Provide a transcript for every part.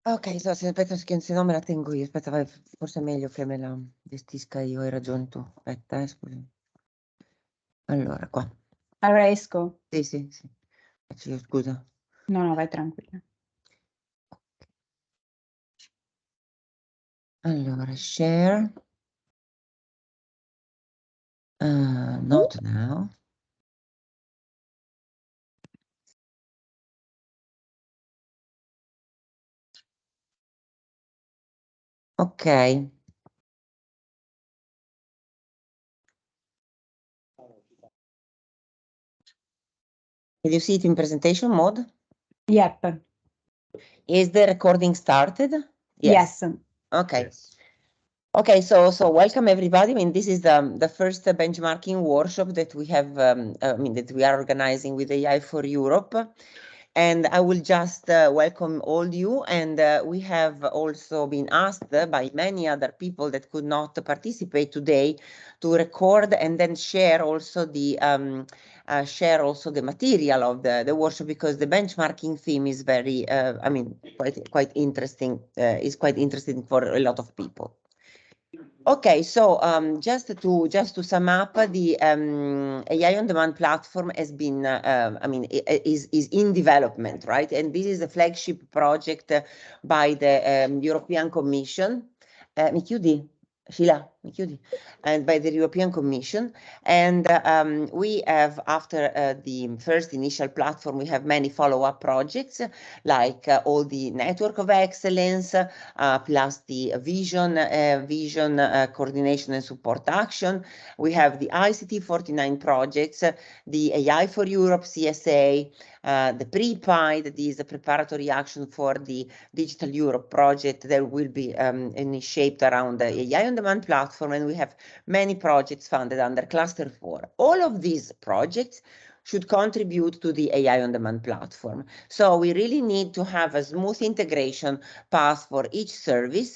Ok, aspetta, se no me la tengo io. Aspetta, vai, forse è meglio che me la gestisca io, hai ragione tu. Aspetta, scusa. Allora, qua. Allora esco? Sì, sì, sì. Faccio io, scusa. No, no, vai tranquilla. Allora, share. Not now. Ok. Can you see it in presentation mode? Yep. Is the recording started? Yes. Okay. Yes. Okay, so welcome everybody. I mean, this is the first benchmarking workshop that we have, that we are organizing with AI for Europe. And I will just welcome all you. And we have also been asked by many other people that could not participate today to record and then share also the material of the workshop, because the benchmarking theme is very, quite interesting. Is quite interesting for a lot of people. Okay, so just to sum up, the AI on demand platform has been, is in development, right? And this is a flagship project by the European Commission. Mi chiudi? Sheila, mi chiudi? And by the European Commission. And we have, after the first initial platform, we have many follow-up projects, like all the network of excellence, plus the vision coordination and support action. We have the ICT 49 projects, the AI for Europe CSA, the pre-PI, that is a preparatory action for the Digital Europe project that will be initiated around the AI on demand platform, and we have many projects funded under Cluster 4. All of these projects should contribute to the AI on demand platform. So we really need to have a smooth integration path for each service,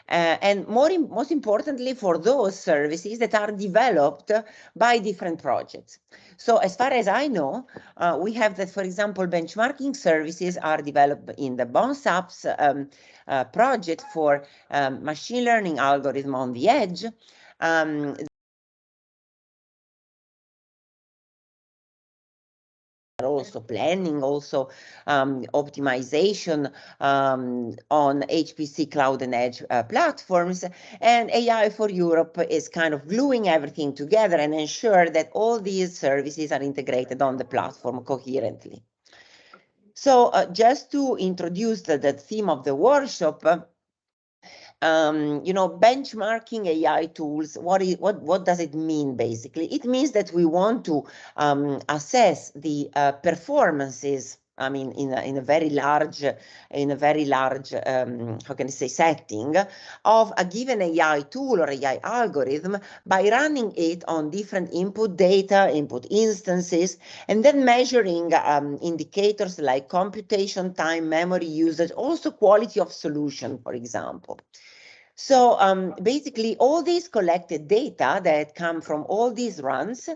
and most importantly, for those services that are developed by different projects. So as far as I know, we have that, for example, benchmarking services are developed in the Bones Apps project for machine learning algorithm on the edge. Also planning, also optimization on HPC cloud and edge platforms, and AI for Europe is kind of gluing everything together and ensure that all these services are integrated on the platform coherently. So just to introduce the theme of the workshop, benchmarking AI tools, what does it mean basically? It means that we want to assess the performances, I mean, in a very large, how can I say, setting of a given AI tool or AI algorithm by running it on different input data, input instances, and then measuring indicators like computation time, memory usage, also quality of solution, for example. So basically, all these collected data that come from all these runs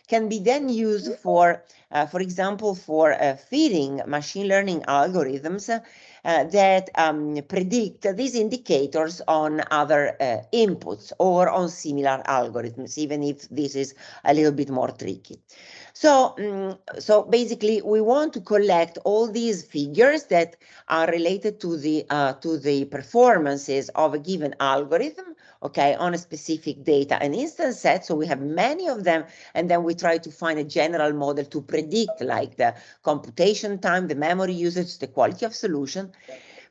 can be then used for example, for feeding machine learning algorithms that predict these indicators on other inputs or on similar algorithms, even if this is a little bit more tricky. So, so basically, we want to collect all these figures that are related to the performances of a given algorithm, okay, on a specific data and instance set. So we have many of them, and then we try to find a general model to predict, like the computation time, the memory usage, the quality of solution.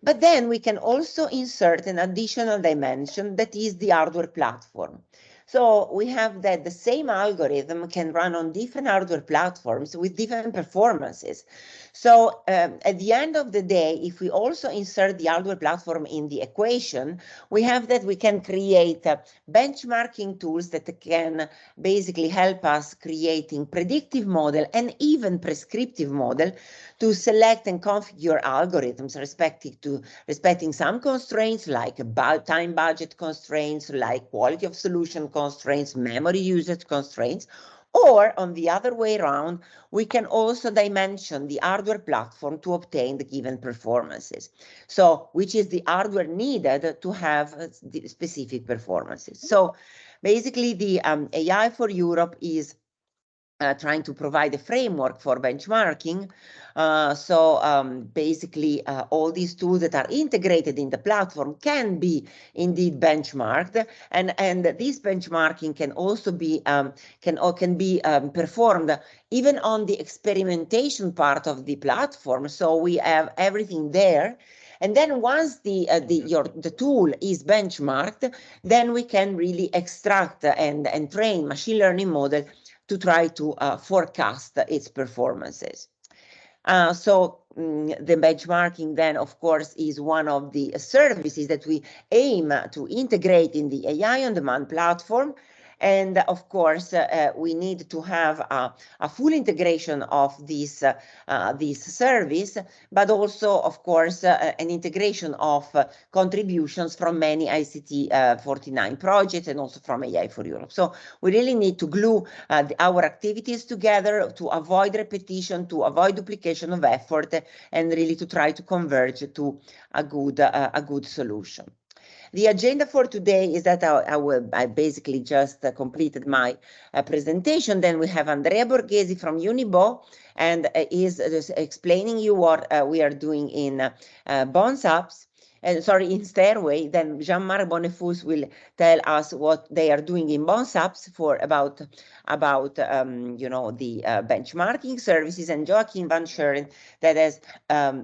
But then we can also insert an additional dimension, that is the hardware platform. So we have that the same algorithm can run on different hardware platforms with different performances. So at the end of the day, if we also insert the hardware platform in the equation, we have that we can create benchmarking tools that can basically help us creating predictive model and even prescriptive model to select and configure algorithms respecting some constraints, like time budget constraints, like quality of solution constraints, memory usage constraints, Or on the other way around, we can also dimension the hardware platform to obtain the given performances. So which is the hardware needed to have the specific performances. So basically the AI for Europe is trying to provide a framework for benchmarking. Basically, all these tools that are integrated in the platform can be indeed benchmarked, and this benchmarking can also be performed even on the experimentation part of the platform. So we have everything there. And then once the tool is benchmarked, then we can really extract and train machine learning model to try to forecast its performances. The benchmarking then, of course, is one of the services that we aim to integrate in the AI on demand platform. And of course, we need to have a full integration of this service, but also, of course, an integration of contributions from many ICT 49 projects and also from AI for Europe. So we really need to glue our activities together to avoid repetition, to avoid duplication of effort, and really to try to converge to a good solution. The agenda for today is that I basically just completed my presentation. Then we have Andrea Borghesi from Unibo, and is explaining you what we are doing in Bonds Apps. In Stairway. Then Jean-Marc Bonnefous will tell us what they are doing in Bonds Apps about the benchmarking services, and Joachim van Scheuren that has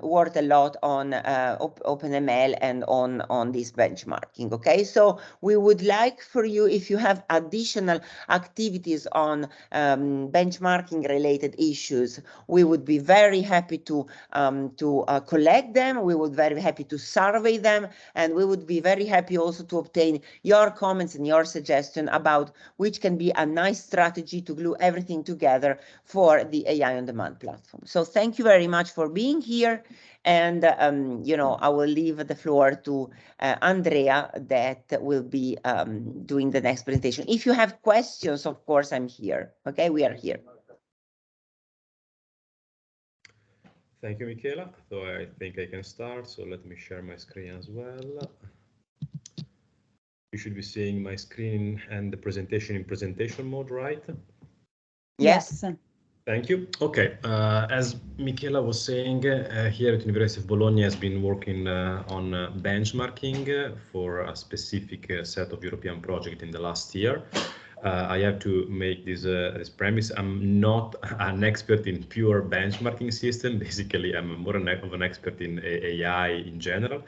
worked a lot on OpenML and on this benchmarking. Okay, so we would like for you, if you have additional activities on benchmarking related issues, we would be very happy to collect them. We would be very happy to survey them, and we would be very happy also to obtain your comments and your suggestion about which can be a nice strategy to glue everything together for the AI on demand platform. So thank you very much for being here, and I will leave the floor to Andrea that will be doing the next presentation. If you have questions, of course, I'm here. Okay, we are here. Thank you, Michela. So I think I can start. So let me share my screen as well. You should be seeing my screen and the presentation in presentation mode, right? Yes. Thank you. Okay. As Michela was saying, here at University of Bologna has been working on benchmarking for a specific set of European projects in the last year. I have to make this premise. I'm not an expert in pure benchmarking system. Basically, I'm more of an expert in AI in general.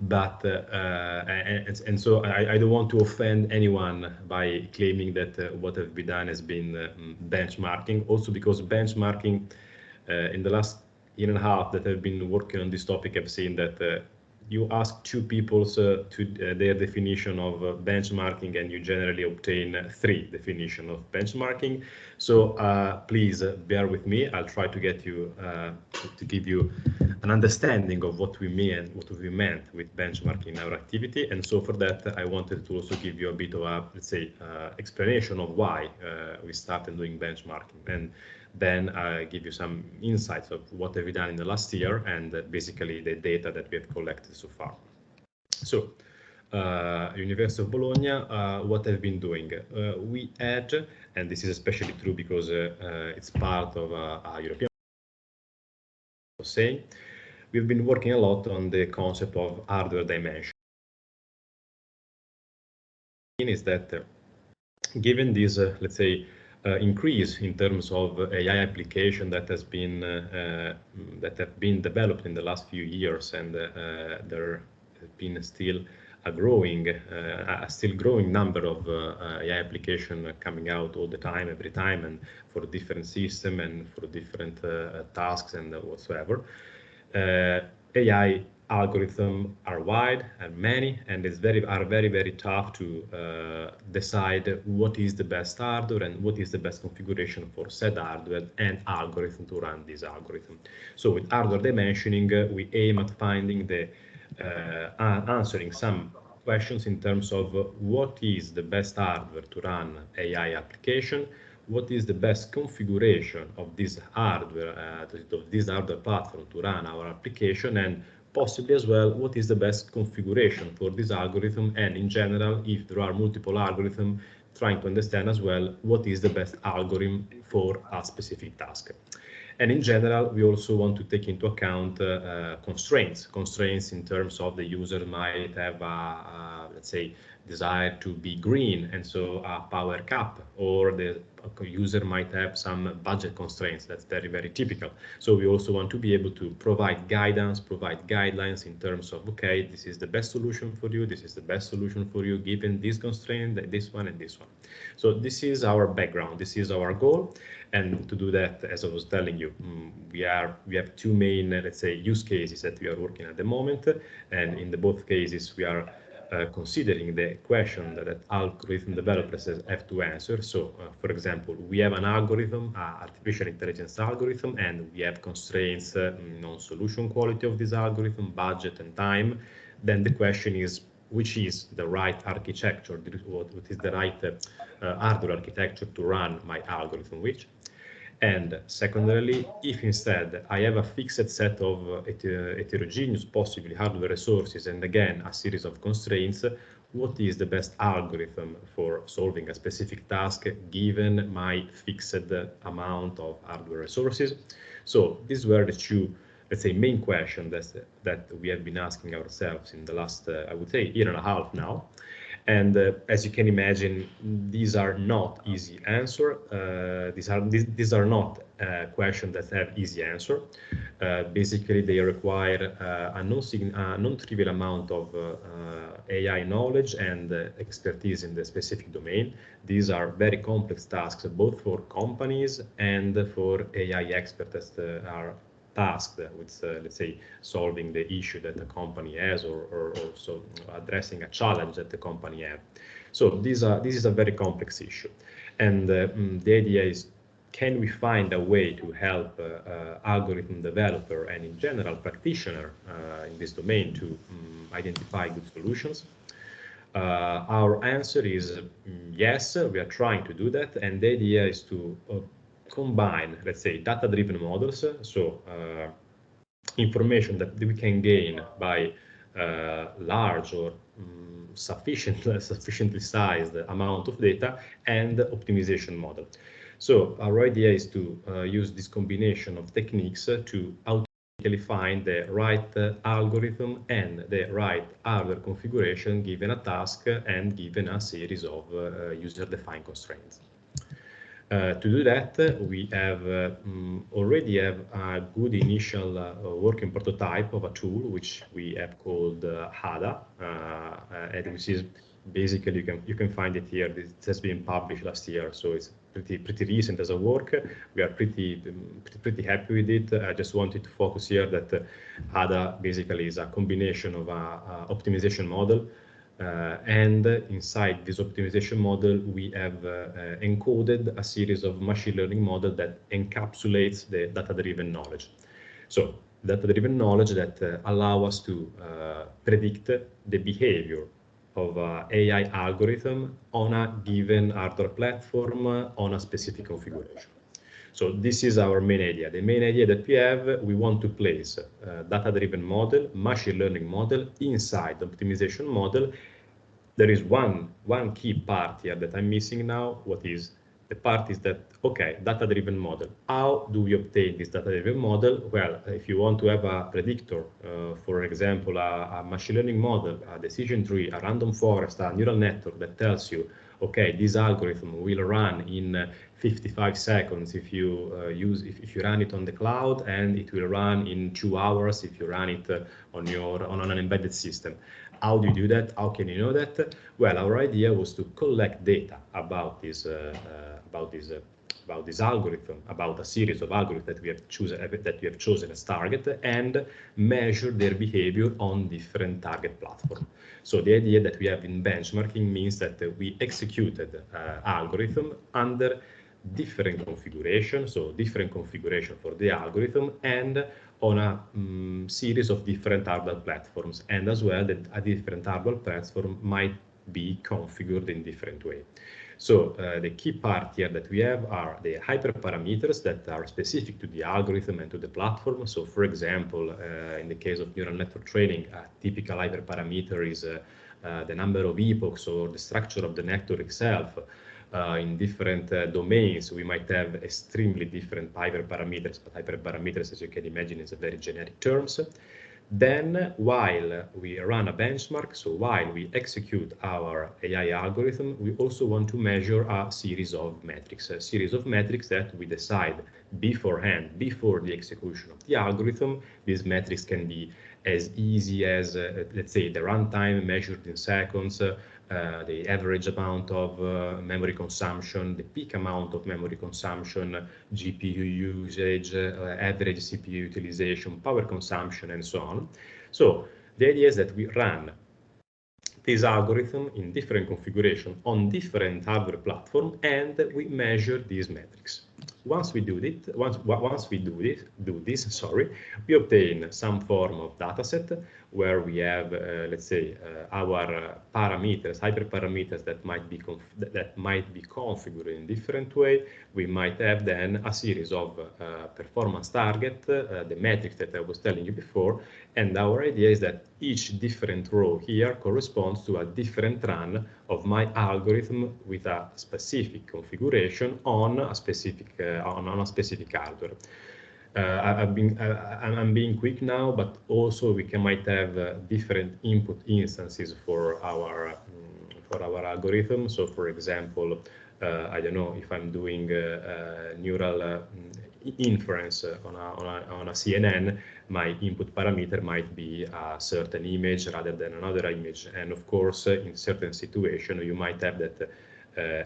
But so I don't want to offend anyone by claiming that what has been done has been benchmarking. Also, because benchmarking in the last year and a half that I've been working on this topic, I've seen that you ask two people their definition of benchmarking, and you generally obtain three definitions of benchmarking. So please bear with me. I'll try to get you to give you an understanding of what we mean, what we meant with benchmarking in our activity. And so for that, I wanted to also give you a bit of a, let's say, explanation of why we started doing benchmarking. And then I give you some insights of what have we done in the last year and basically the data that we have collected so far. So, University of Bologna, what I've been doing? We had, and this is especially true because it's part of a European saying, we've been working a lot on the concept of hardware dimension. Is that given this, let's say, increase in terms of AI application that has been that have been developed in the last few years, and there has been still a growing number of AI application coming out all the time, every time, and for different system and for different tasks and whatsoever. AI algorithms are wide and many, and it's very tough to decide what is the best hardware and what is the best configuration for said hardware and algorithm to run this algorithm. So with hardware dimensioning, we aim at finding the answering some questions in terms of what is the best hardware to run AI application, what is the best configuration of this hardware, platform to run our application, and possibly as well, what is the best configuration for this algorithm, and in general, if there are multiple algorithms, trying to understand as well what is the best algorithm for a specific task. And in general, we also want to take into account constraints in terms of the user might have let's say, desire to be green, and so a power cap, or the user might have some budget constraints. That's very, very typical. So we also want to be able to provide guidance, provide guidelines in terms of, okay, this is the best solution for you, this is the best solution for you, given this constraint, this one and this one. So this is our background, this is our goal. And to do that, as I was telling you, we have two main, let's say, use cases that we are working at the moment. And in both cases, we are considering the question that algorithm developers have to answer. So, for example, we have an algorithm, artificial intelligence algorithm, and we have constraints on solution quality of this algorithm, budget and time. Then the question is, which is the right architecture, what is the right hardware architecture to run my algorithm with? And secondarily, if instead I have a fixed set of heterogeneous, possibly hardware resources, and again, a series of constraints, what is the best algorithm for solving a specific task given my fixed amount of hardware resources? So these were the two, let's say, main questions that we have been asking ourselves in the last, I would say, year and a half now. And as you can imagine, these are not easy answer. These are not questions that have easy answer. Basically, they require a non-trivial amount of AI knowledge and expertise in the specific domain. These are very complex tasks, both for companies and for AI experts that are tasked with, let's say, solving the issue that the company has, or also addressing a challenge that the company has. So this is a very complex issue. And the idea is, can we find a way to help algorithm developer and in general practitioner in this domain to identify good solutions? Our answer is yes, we are trying to do that. And the idea is to combine, let's say, data-driven models, so information that we can gain by large or sufficiently sized amount of data, and optimization model. So our idea is to use this combination of techniques to automatically find the right algorithm and the right hardware configuration given a task and given a series of user-defined constraints. To do that, we have already have a good initial working prototype of a tool which we have called HADA, and which is basically, you can find it here. It has been published last year, so it's pretty recent as a work. We are pretty happy with it. I just wanted to focus here that HADA basically is a combination of a optimization model. And inside this optimization model, we have encoded a series of machine learning model that encapsulates the data-driven knowledge. So data-driven knowledge that allow us to predict the behavior of AI algorithm on a given hardware platform on a specific configuration. So this is our main idea. The main idea that we want to place data-driven model, machine learning model inside the optimization model. There is one key part here that I'm missing now. What is the part is that, okay, data-driven model. How do we obtain this data-driven model? Well, if you want to have a predictor, for example, a machine learning model, a decision tree, a random forest, a neural network that tells you, okay, this algorithm will run in 55 seconds if you if you run it on the cloud, and it will run in 2 hours if you run it on an embedded system. How do you do that? How can you know that? Well, our idea was to collect data about this algorithm, about a series of algorithms that we have chosen as target, and measure their behavior on different target platforms. So the idea that we have in benchmarking means that we executed algorithm under different configuration, so different configuration for the algorithm, and on a series of different hardware platforms, and as well that a different hardware platform might be configured in different way. So the key part here that we have are the hyperparameters that are specific to the algorithm and to the platform. So for example, in the case of neural network training, a typical hyperparameter is the number of epochs or the structure of the network itself. In different domains, we might have extremely different hyperparameters, but hyperparameters, as you can imagine, is a very generic terms. Then, while we run a benchmark, so while we execute our AI algorithm, we also want to measure a series of metrics that we decide beforehand, before the execution of the algorithm. These metrics can be as easy as, let's say, the runtime measured in seconds, the average amount of memory consumption, the peak amount of memory consumption, GPU usage, average CPU utilization, power consumption, and so on. So the idea is that we run this algorithm in different configuration on different hardware platforms, and we measure these metrics. Once we do this, we obtain some form of data set where we have, let's say, our parameters, hyperparameters that might be configured in different way. We might have then a series of performance target, the metrics that I was telling you before, and our idea is that each different row here corresponds to a different run of my algorithm with a specific configuration on a specific hardware. I'm being quick now, but also we might have different input instances for our algorithm. So, for example, I don't know if I'm doing neural inference on a CNN, my input parameter might be a certain image rather than another image. And of course, in certain situations, you might have that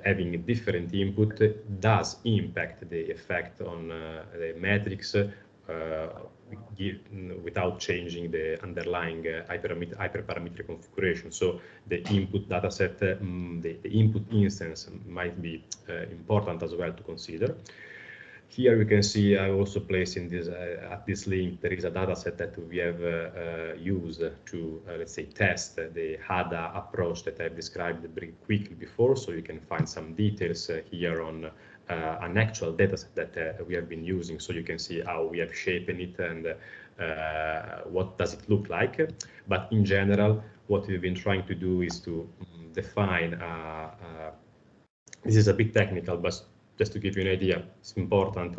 having a different input does impact the effect on the metrics without changing the underlying hyperparameter configuration. So the input dataset, the input instance might be important as well to consider. Here we can see I also place in this at this link there is a dataset that we have used to let's say test the HADA approach that I've described very quickly before. So you can find some details here on an actual dataset that we have been using. So you can see how we have shaped it and what does it look like. But in general, what we've been trying to do is to define. This is a bit technical, but just to give you an idea, it's important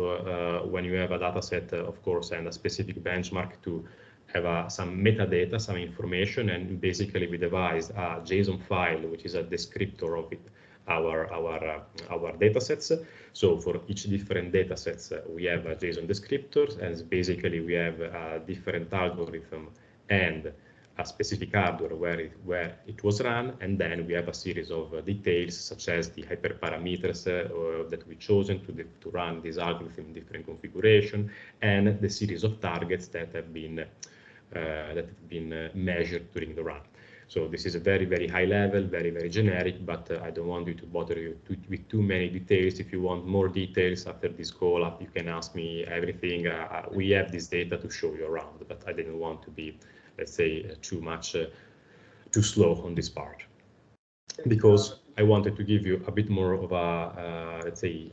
when you have a data set, of course, and a specific benchmark to have some metadata, some information, and basically we devised a JSON file, which is a descriptor of it, our data sets. So for each different data sets, we have a JSON descriptor, and basically we have a different algorithm and a specific hardware where it was run, and then we have a series of details such as the hyperparameters that we chosen to run this algorithm in different configuration, and the series of targets that have been measured during the run. So this is a very, very high level, very, very generic, but I don't want you to bother you with too many details. If you want more details after this call, you can ask me everything. We have this data to show you around, but I didn't want to be, let's say, too slow on this part, because I wanted to give you a bit more of a, let's say,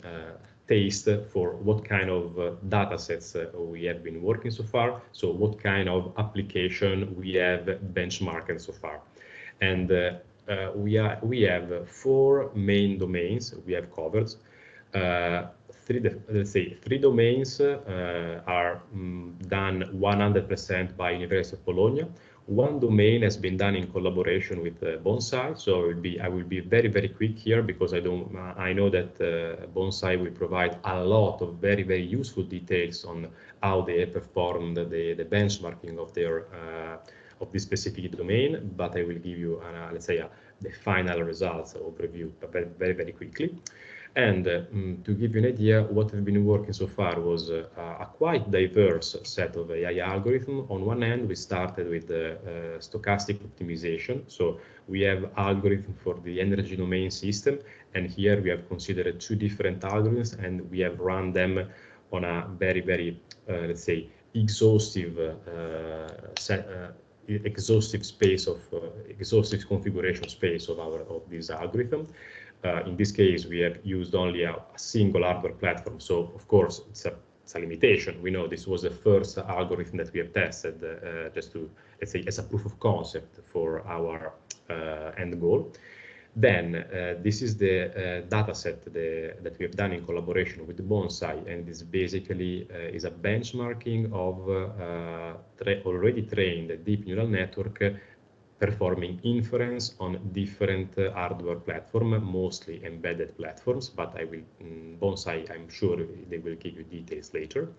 taste for what kind of data sets we have been working so far, so what kind of application we have benchmarked so far. And we have 4 main domains we have covered. Three domains are done 100% by University of Bologna. One domain has been done in collaboration with Bonsai, so I will be very, very quick here, because I know that Bonsai will provide a lot of very, very useful details on how they have performed the benchmarking of their of this specific domain, but I will give you let's say the final results overview very, very quickly. And to give you an idea, what we've been working so far was a quite diverse set of AI algorithms. On one end, we started with stochastic optimization. So we have algorithm for the energy domain system, and here we have considered 2 different algorithms, and we have run them on a very, very let's say exhaustive exhaustive configuration space of this algorithm. In this case, we have used only a single hardware platform. So, of course, it's a limitation. We know this was the first algorithm that we have tested just to, let's say, as a proof of concept for our end goal. Then this is the data set that we have done in collaboration with Bonsai, and this basically is a benchmarking of already trained deep neural network performing inference on different hardware platforms, mostly embedded platforms, but Bonsai, I'm sure they will give you details later.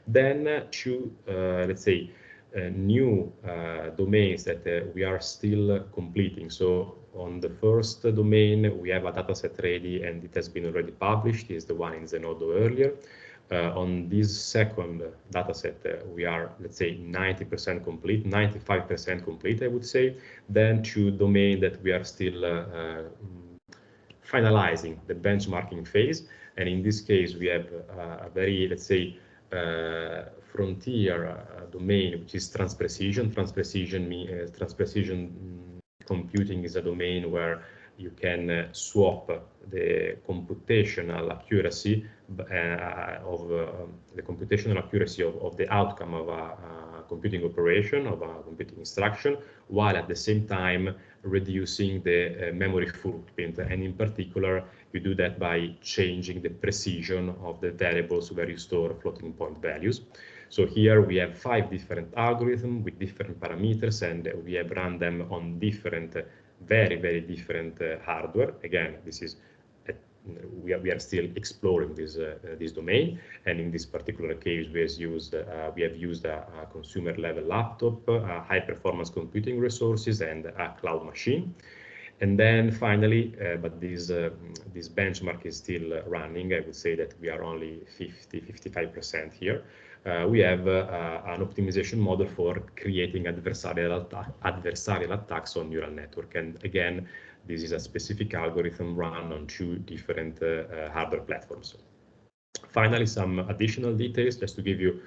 Then two, let's say, new domains that we are still completing. So on the first domain, we have a dataset ready and it has been already published. Is the one in Zenodo earlier. On this second dataset, we are, let's say, 90% complete, 95% complete, I would say. Then two domains that we are still finalizing the benchmarking phase. And in this case, we have a very, let's say, frontier domain, which is transprecision. Transprecision computing is a domain where you can swap the computational accuracy of the outcome of a computing operation, of a computing instruction, while at the same time reducing the memory footprint. And in particular, you do that by changing the precision of the variables where you store floating point values. So here we have 5 different algorithms with different parameters, and we have run them on different, very different hardware. Again, this is we are still exploring this domain, and in this particular case, we have used a consumer level laptop, high performance computing resources, and a cloud machine. And then finally, but this benchmark is still running. I would say that we are only 55% here. We have an optimization model for creating adversarial attacks on neural network. And again, this is a specific algorithm run on 2 different hardware platforms. Finally, some additional details just to give you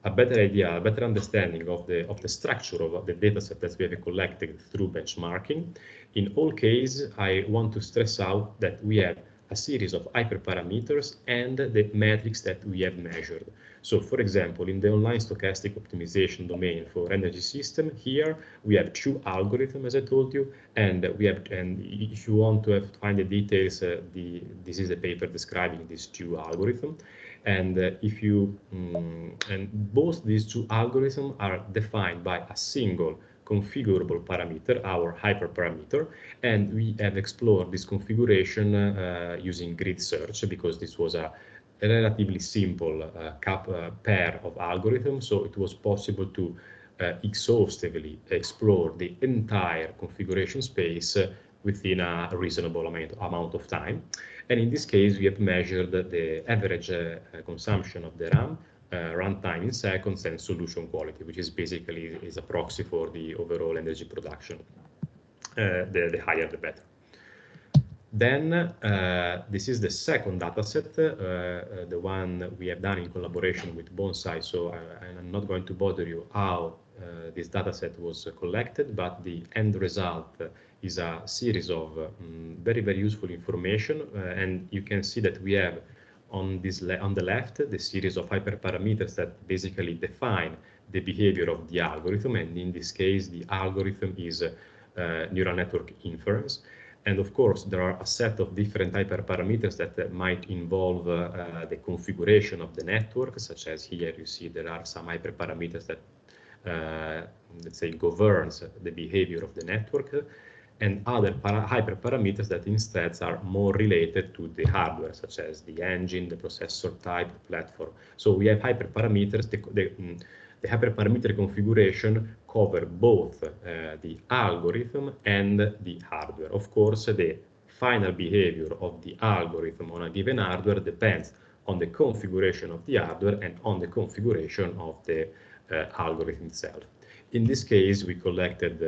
a better idea, a better understanding of the structure of the dataset that we have collected through benchmarking. In all cases, I want to stress out that we have a series of hyperparameters and the metrics that we have measured. So, for example, in the online stochastic optimization domain for energy system, here we have 2 algorithms, as I told you, and if you want to find the details, this is the paper describing these 2 algorithms. And and both these 2 algorithms are defined by a single configurable parameter, our hyperparameter, and we have explored this configuration using grid search because this was a relatively simple pair of algorithms, so it was possible to exhaustively explore the entire configuration space within a reasonable amount of time. And in this case, we have measured the average consumption of the RAM, runtime in seconds, and solution quality, which is basically a proxy for the overall energy production. The higher, the better. Then this is the second dataset, the one we have done in collaboration with Bonsai. So I'm not going to bother you how this dataset was collected, but the end result is a series of very useful information, and you can see that we have on the left the series of hyperparameters that basically define the behavior of the algorithm, and in this case the algorithm is neural network inference. And of course, there are a set of different hyperparameters that might involve the configuration of the network, such as here you see there are some hyperparameters that, let's say, governs the behavior of the network, and other hyperparameters that instead are more related to the hardware, such as the engine, the processor type, platform. So we have hyperparameters. The hyperparameter configuration cover both the algorithm and the hardware. Of course, the final behavior of the algorithm on a given hardware depends on the configuration of the hardware and on the configuration of the algorithm itself. In this case, we collected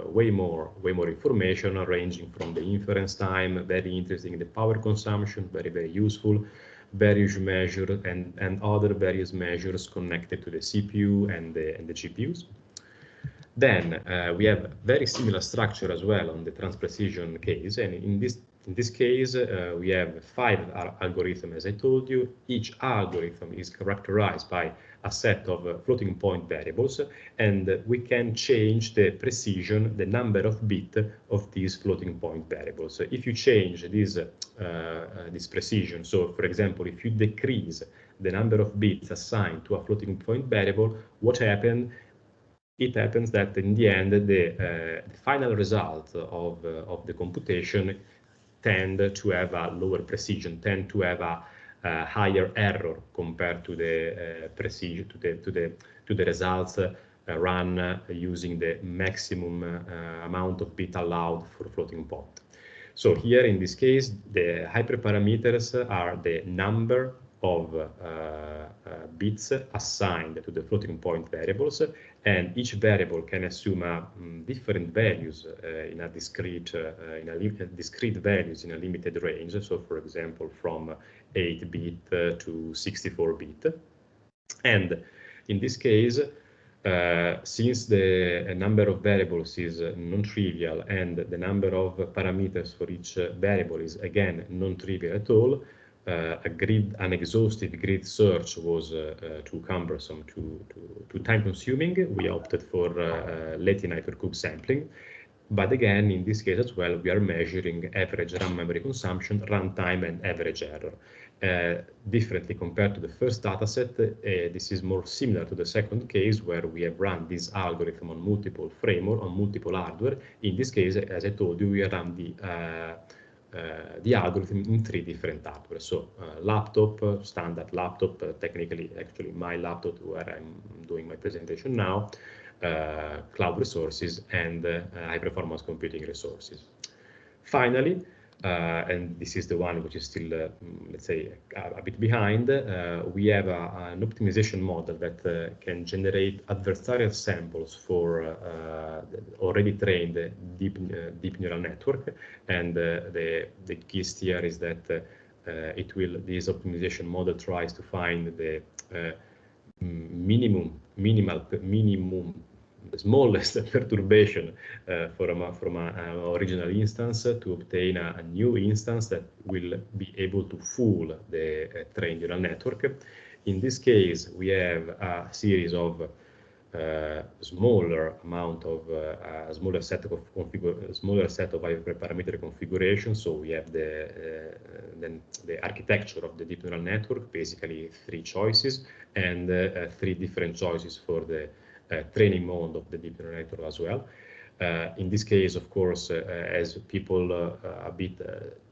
way more information, ranging from the inference time, very interesting, the power consumption, very useful, various measures, and other various measures connected to the CPU and the GPUs. Then we have very similar structure as well on the transprecision case, and in this In this case, we have 5 algorithms, as I told you. Each algorithm is characterized by a set of floating point variables, and we can change the precision, the number of bits of these floating point variables. So if you change this precision, so for example, if you decrease the number of bits assigned to a floating point variable, what happens? It happens that in the end, the final result of the computation tend to have a lower precision, tend to have a higher error compared to the precision, to the results run using the maximum amount of bit allowed for floating point. So here in this case, the hyperparameters are the number of bits assigned to the floating point variables, and each variable can assume different values in a discrete values in a limited range. So, for example, from 8-bit to 64-bit, and in this case, since the number of variables is non-trivial and the number of parameters for each variable is again non-trivial at all, an exhaustive grid search was too cumbersome, too time-consuming. We opted for Latin hypercube sampling. But again, in this case as well, we are measuring average RAM memory consumption, runtime, and average error. Differently compared to the first dataset, this is more similar to the second case where we have run this algorithm on multiple framework, on multiple hardware. In this case, as I told you, we run the algorithm in 3 different hardware. So laptop, standard laptop, technically actually my laptop where I'm doing my presentation now, cloud resources, and high performance computing resources. Finally, and this is the one which is still, let's say, a bit behind, we have an optimization model that can generate adversarial samples for already trained deep neural network. And the gist here is that this optimization model tries to find the the smallest perturbation from an original instance to obtain a new instance that will be able to fool the trained neural network. In this case, we have a series of smaller set of hyperparameter configurations. So we have the architecture of the deep neural network, basically 3 choices, and 3 different choices for the training mode of the deep neural network as well. In this case, of course, as people a bit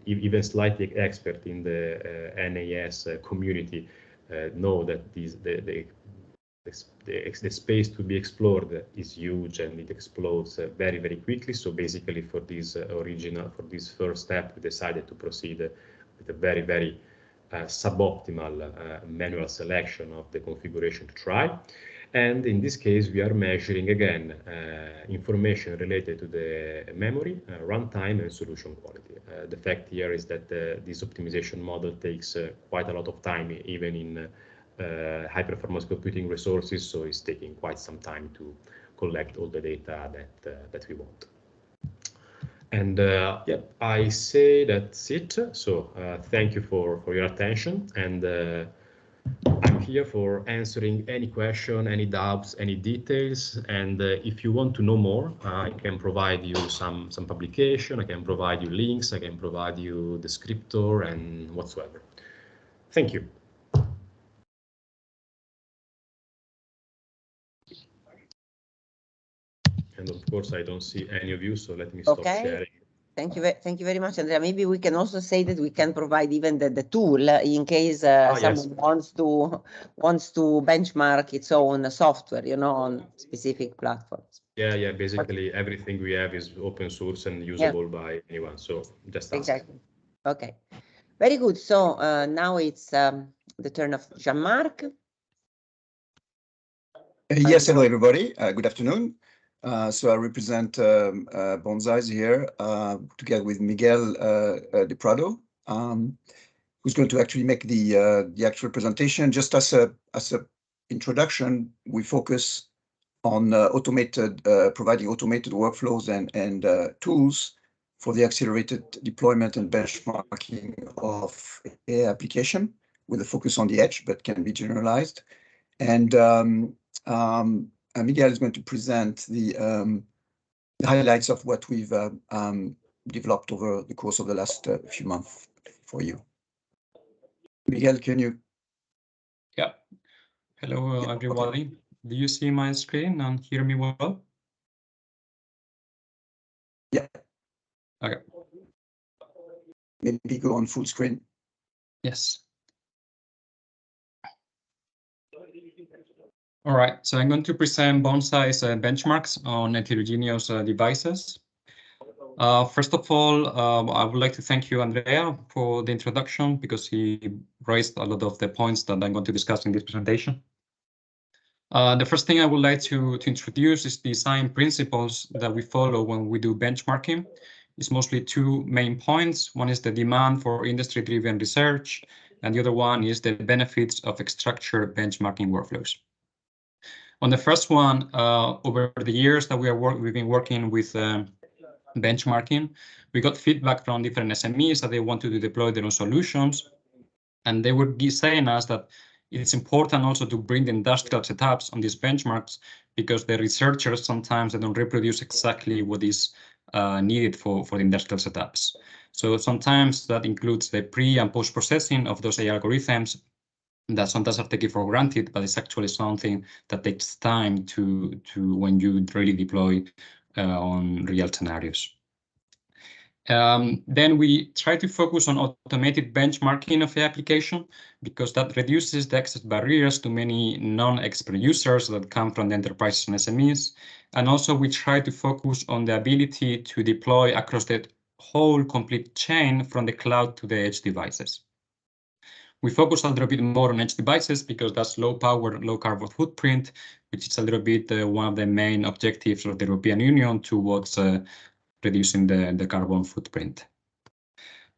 even slightly expert in the NAS community know that the space to be explored is huge and it explodes very, very quickly. So basically, for this first step, we decided to proceed with a very, very suboptimal manual selection of the configuration to try. And in this case, we are measuring again information related to the memory, runtime, and solution quality. The fact here is that this optimization model takes quite a lot of time, even in high performance computing resources, so it's taking quite some time to collect all the data that we want. And yeah, I say that's it. So thank you for your attention, and I'm here for answering any question, any doubts, any details. And if you want to know more, I can provide you some publication, I can provide you links, I can provide you descriptor and whatsoever. Thank you. And of course, I don't see any of you, so let me stop sharing. Thank you very much, Andrea. Maybe we can also say that we can provide even the tool in case someone wants to benchmark its own software, you know, on specific platforms. Yeah. Basically, everything we have is open source and usable by anyone. So just ask. Exactly. Okay. Very good. So now it's the turn of Jean-Marc. Yes, hello everybody. Good afternoon. So I represent Bonsais here, together with Miguel de Prado, who's going to actually make the actual presentation. Just as a introduction, we focus on providing automated workflows and tools for the accelerated deployment and benchmarking of AI application with a focus on the edge, but can be generalized. And Miguel is going to present the highlights of what we've developed over the course of the last few months for you. Miguel, can you? Yeah. Hello, everybody. Do you see my screen and hear me well? Yeah. Okay. Maybe go on full screen. Yes. All right, so I'm going to present Bonsai's benchmarks on heterogeneous devices. First of all, I would like to thank you, Andrea, for the introduction, because he raised a lot of the points that I'm going to discuss in this presentation. The first thing I would like to introduce is the design principles that we follow when we do benchmarking. It's mostly two main points. One is the demand for industry-driven research, and the other one is the benefits of structured benchmarking workflows. On the first one, over the years that we've been working with benchmarking, we got feedback from different SMEs that they wanted to deploy their own solutions, and they were saying us that it's important also to bring the industrial setups on these benchmarks, because the researchers sometimes they don't reproduce exactly what is needed for the industrial setups. So sometimes that includes the pre and post processing of those AI algorithms that sometimes are taken for granted, but it's actually something that takes time to when you really deploy on real scenarios. Then we try to focus on automated benchmarking of the application, because that reduces the access barriers to many non-expert users that come from the enterprises and SMEs. And also we try to focus on the ability to deploy across the whole complete chain from the cloud to the edge devices. We focus a little bit more on edge devices because that's low power, low carbon footprint, which is a little bit one of the main objectives of the European Union towards reducing the carbon footprint.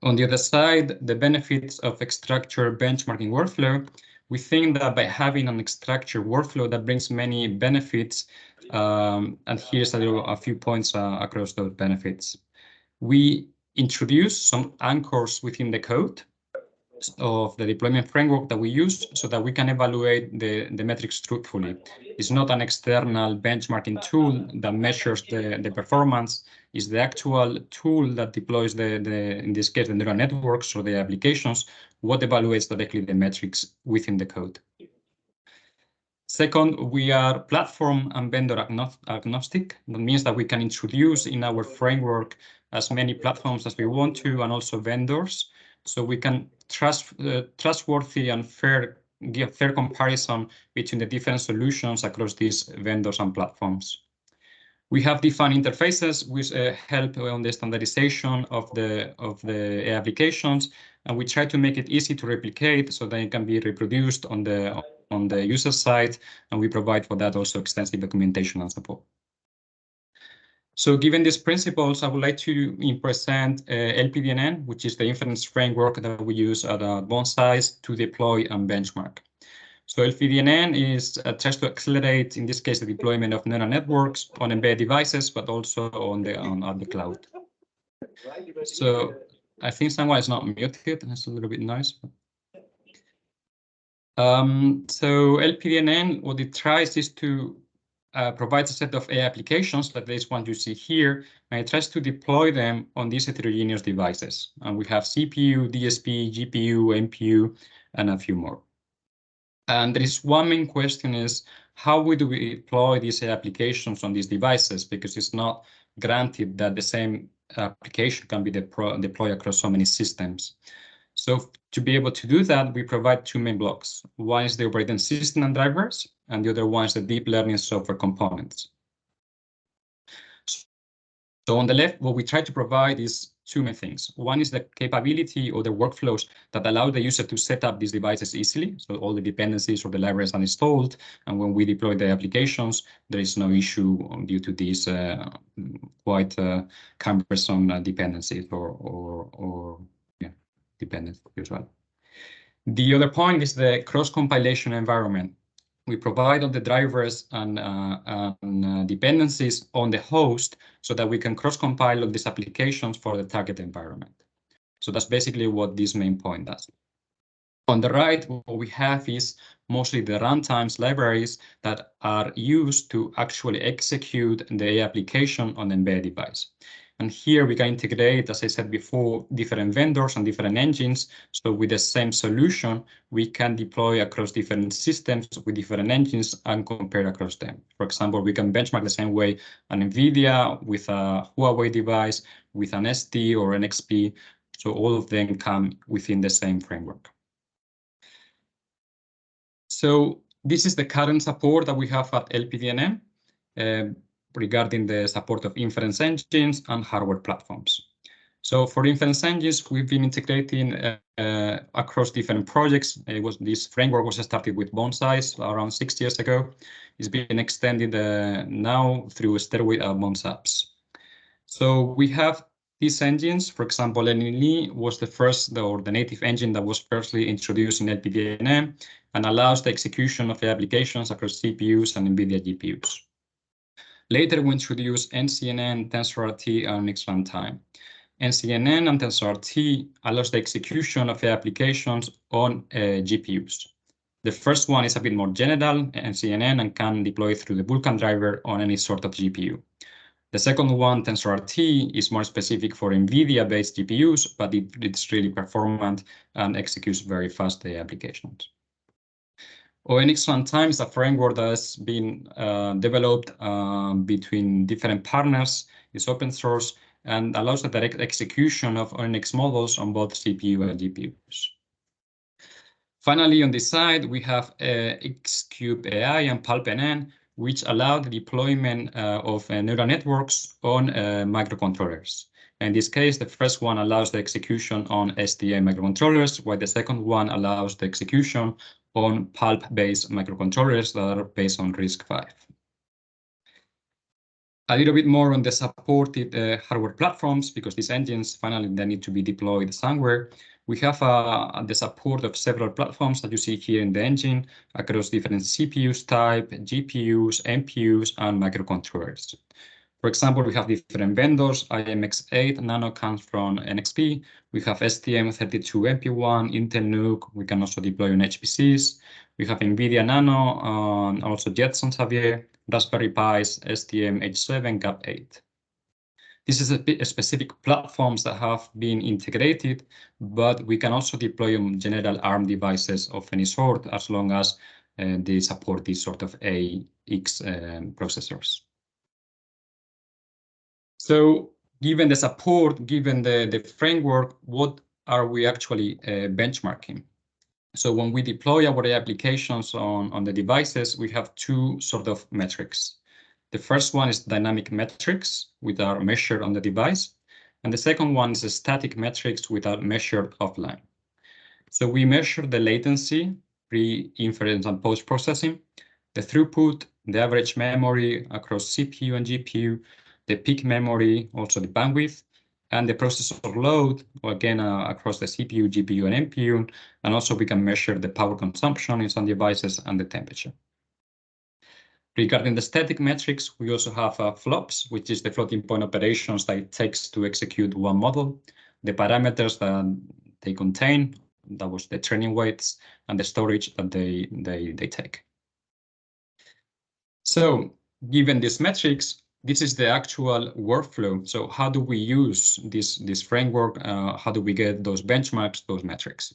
On the other side, the benefits of structured benchmarking workflow, we think that by having an structured workflow that brings many benefits, and here's a few points across those benefits. We introduce some anchors within the code of the deployment framework that we use so that we can evaluate the metrics truthfully. It's not an external benchmarking tool that measures the performance. It's the actual tool that deploys in this case, the neural networks or the applications, what evaluates directly the metrics within the code. Second, we are platform and vendor agnostic. That means that we can introduce in our framework as many platforms as we want to, and also vendors. So we can trustworthy and give fair comparison between the different solutions across these vendors and platforms. We have defined interfaces which help on the standardization of the applications, and we try to make it easy to replicate so that it can be reproduced on the user side, and we provide for that also extensive documentation and support. So given these principles, I would like to present LPNN, which is the inference framework that we use at Bonsai to deploy and benchmark. So LPNN tries to accelerate, in this case, the deployment of neural networks on embedded devices, but also on the cloud. So I think someone is not muted. That's a little bit nice. So LPNN, what it tries is to provide a set of AI applications like this one you see here, and it tries to deploy them on these heterogeneous devices. And we have CPU, DSP, GPU, NPU, and a few more. And there is one main question is, how do we deploy these applications on these devices? Because it's not granted that the same application can be deployed across so many systems. So to be able to do that, we provide two main blocks. One is the operating system and drivers, and the other one is the deep learning software components. So on the left, what we try to provide is two main things. One is the capability or the workflows that allow the user to set up these devices easily. So all the dependencies or the libraries are installed, and when we deploy the applications, there is no issue due to these quite cumbersome dependencies or dependencies as well. The other point is the cross-compilation environment. we provide all the drivers and dependencies on the host so that we can cross-compile all these applications for the target environment. So that's basically what this main point does. On the right, what we have is mostly the runtimes libraries that are used to actually execute the application on the embedded device. And here we can integrate, as I said before, different vendors and different engines. So with the same solution, we can deploy across different systems with different engines and compare across them. For example, we can benchmark the same way an NVIDIA with a Huawei device, with an ST or an XP. So all of them come within the same framework. So this is the current support that we have at LPNN regarding the support of inference engines and hardware platforms. So for inference engines, we've been integrating across different projects. This framework was started with Bonsai around 6 years ago. It's been extended now through Stairway Advanced apps. So we have these engines. For example, LNE was the native engine that was firstly introduced in LPNN and allows the execution of the applications across CPUs and NVIDIA GPUs. Later, we introduced NCNN, TensorRT, and XRuntime. NCNN and TensorRT allows the execution of the applications on GPUs. The first one is a bit more general, NCNN, and can deploy through the Vulkan driver on any sort of GPU. The second one, TensorRT, is more specific for NVIDIA-based GPUs, but it's really performant and executes very fast the applications. XRuntime is a framework that has been developed between different partners. It's open source and allows the direct execution of ONNX models on both CPU and GPUs. Finally, on this side, we have Xcube AI and LPNN, which allow the deployment of neural networks on microcontrollers. In this case, the first one allows the execution on STA microcontrollers, while the second one allows the execution on PULP-based microcontrollers that are based on RISC-V. A little bit more on the supported hardware platforms, because these engines, finally, they need to be deployed somewhere. We have the support of several platforms that you see here in the engine across different CPUs type, GPUs, NPUs, and microcontrollers. For example, we have different vendors. IMX8 Nano comes from NXP. We have STM32MP1, Intel NUC. We can also deploy on HPCs. We have NVIDIA Nano, also Jetson Xavier, Raspberry Pis, STM87, GAP8. This is a specific platforms that have been integrated, but we can also deploy on general ARM devices of any sort, as long as they support these sort of AX processors. So given the support, given the framework, what are we actually benchmarking? So when we deploy our applications on the devices, we have two sort of metrics. The first one is dynamic metrics, which are measured on the device. And the second one is static metrics, which are measured offline. So we measure the latency, pre-inference and post-processing, the throughput, the average memory across CPU and GPU, the peak memory, also the bandwidth, and the processor load, again, across the CPU, GPU, and NPU. And also we can measure the power consumption in some devices and the temperature. Regarding the static metrics, we also have flops, which is the floating point operations that it takes to execute one model, the parameters that they contain, that was the training weights, and the storage that they take. So given these metrics, this is the actual workflow. So how do we use this framework? How do we get those benchmarks, those metrics?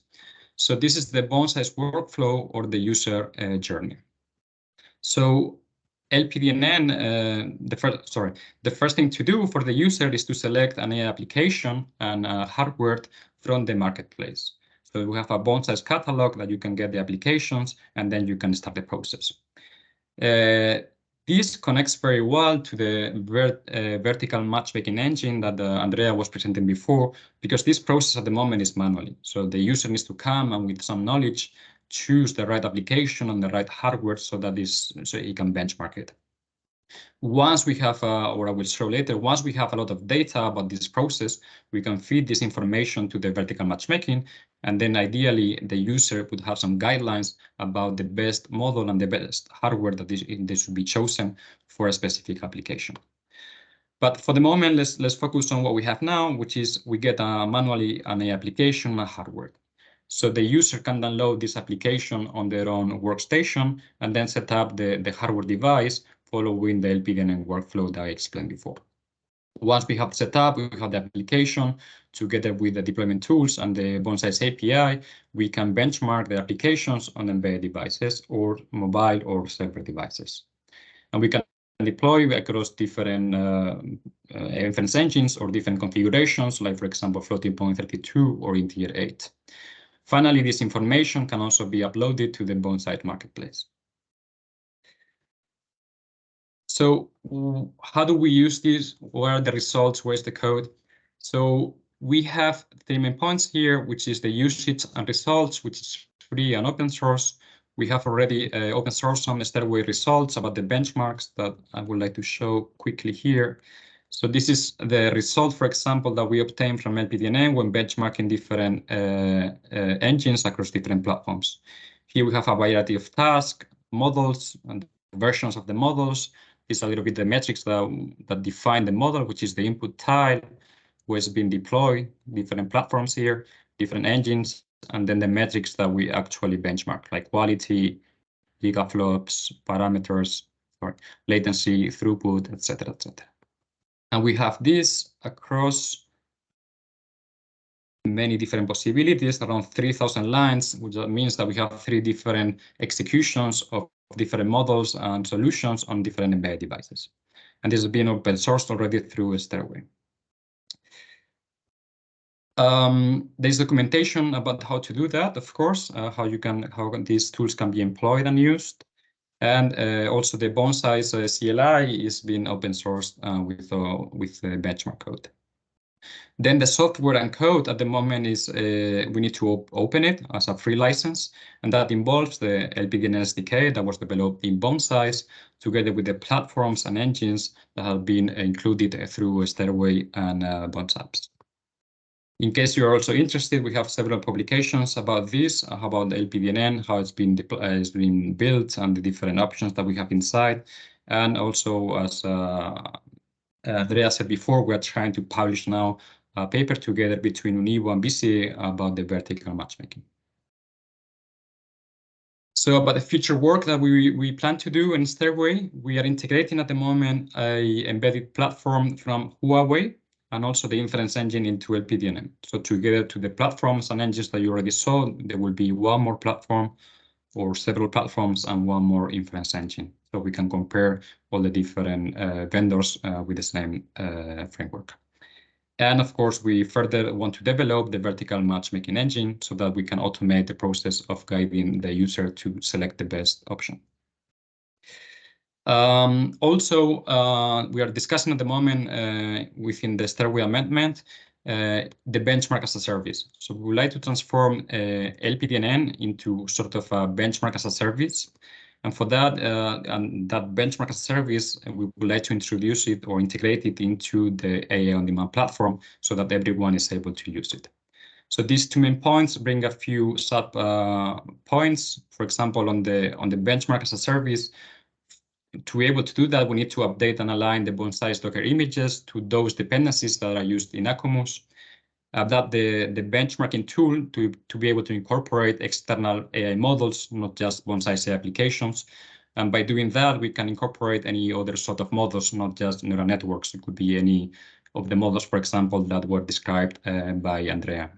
So this is the Bonsai workflow or the user journey. So LPNN, the first thing to do for the user is to select an AI application and hardware from the marketplace. So we have a Bonsai catalog that you can get the applications, and then you can start the process. This connects very well to the vertical matchmaking engine that Andrea was presenting before, because this process at the moment is manually. So the user needs to come and with some knowledge, choose the right application and the right hardware so that he can benchmark it. Once we have, or I will show later, once we have a lot of data about this process, we can feed this information to the vertical matchmaking, and then ideally the user would have some guidelines about the best model and the best hardware that this should be chosen for a specific application. But for the moment, let's focus on what we have now, which is we get manually an application, a hardware. So the user can download this application on their own workstation and then set up the hardware device following the LPNN workflow that I explained before. Once we have set up, we have the application together with the deployment tools and the Bonsai's API, we can benchmark the applications on embedded devices or mobile or server devices. And we can deploy across different inference engines or different configurations, like, for example, floating point 32 or integer 8. Finally, this information can also be uploaded to the Bonsai marketplace. So how do we use this? What are the results? Where's the code? So we have 3 main points here, which is the usage and results, which is free and open source. We have already open source some Stairway results about the benchmarks that I would like to show quickly here. So this is the result, for example, that we obtain from LPNN when benchmarking different engines across different platforms. Here we have a variety of tasks, models, and versions of the models. Is a little bit the metrics that define the model, which is the input tile, where it's been deployed, different platforms here, different engines, and then the metrics that we actually benchmark, like quality, gigaflops, parameters, or latency, throughput, etc., etc. And we have this across many different possibilities, around 3,000 lines, which means that we have 3 different executions of different models and solutions on different embedded devices. And this has been open sourced already through Stairway. There's documentation about how to do that, of course, how these tools can be employed and used. And also the Bonsai's CLI is being open sourced with the benchmark code. Then the software and code at the moment is we need to open it as a free license, and that involves the LPNN SDK that was developed in Bonsai together with the platforms and engines that have been included through Stairway and Bonsai. In case you are also interested, we have several publications about this, about the LPNN, how it's been built, and the different options that we have inside. And also, as Andrea said before, we are trying to publish now a paper together between UNIVO and BCA about the vertical matchmaking. So about the future work that we plan to do in Stairway, we are integrating at the moment an embedded platform from Huawei and also the Inference Engine into LPNN. So together to the platforms and engines that you already saw, there will be one more platform or several platforms and one more Inference Engine. So we can compare all the different vendors with the same framework. And of course, we further want to develop the vertical matchmaking engine so that we can automate the process of guiding the user to select the best option. Also, we are discussing at the moment within the Stairway amendment the benchmark as a service. So we would like to transform LPNN into sort of a benchmark as a service. And for that, that benchmark as a service, we would like to introduce it or integrate it into the AI on-demand platform so that everyone is able to use it. So these 2 main points bring a few sub points. For example, on the benchmark as a service, to be able to do that, we need to update and align the Bonsai Docker images to those dependencies that are used in Akumus. Adapt the benchmarking tool to be able to incorporate external AI models, not just Bonsai applications. And by doing that, we can incorporate any other sort of models, not just neural networks. It could be any of the models, for example, that were described by Andrea.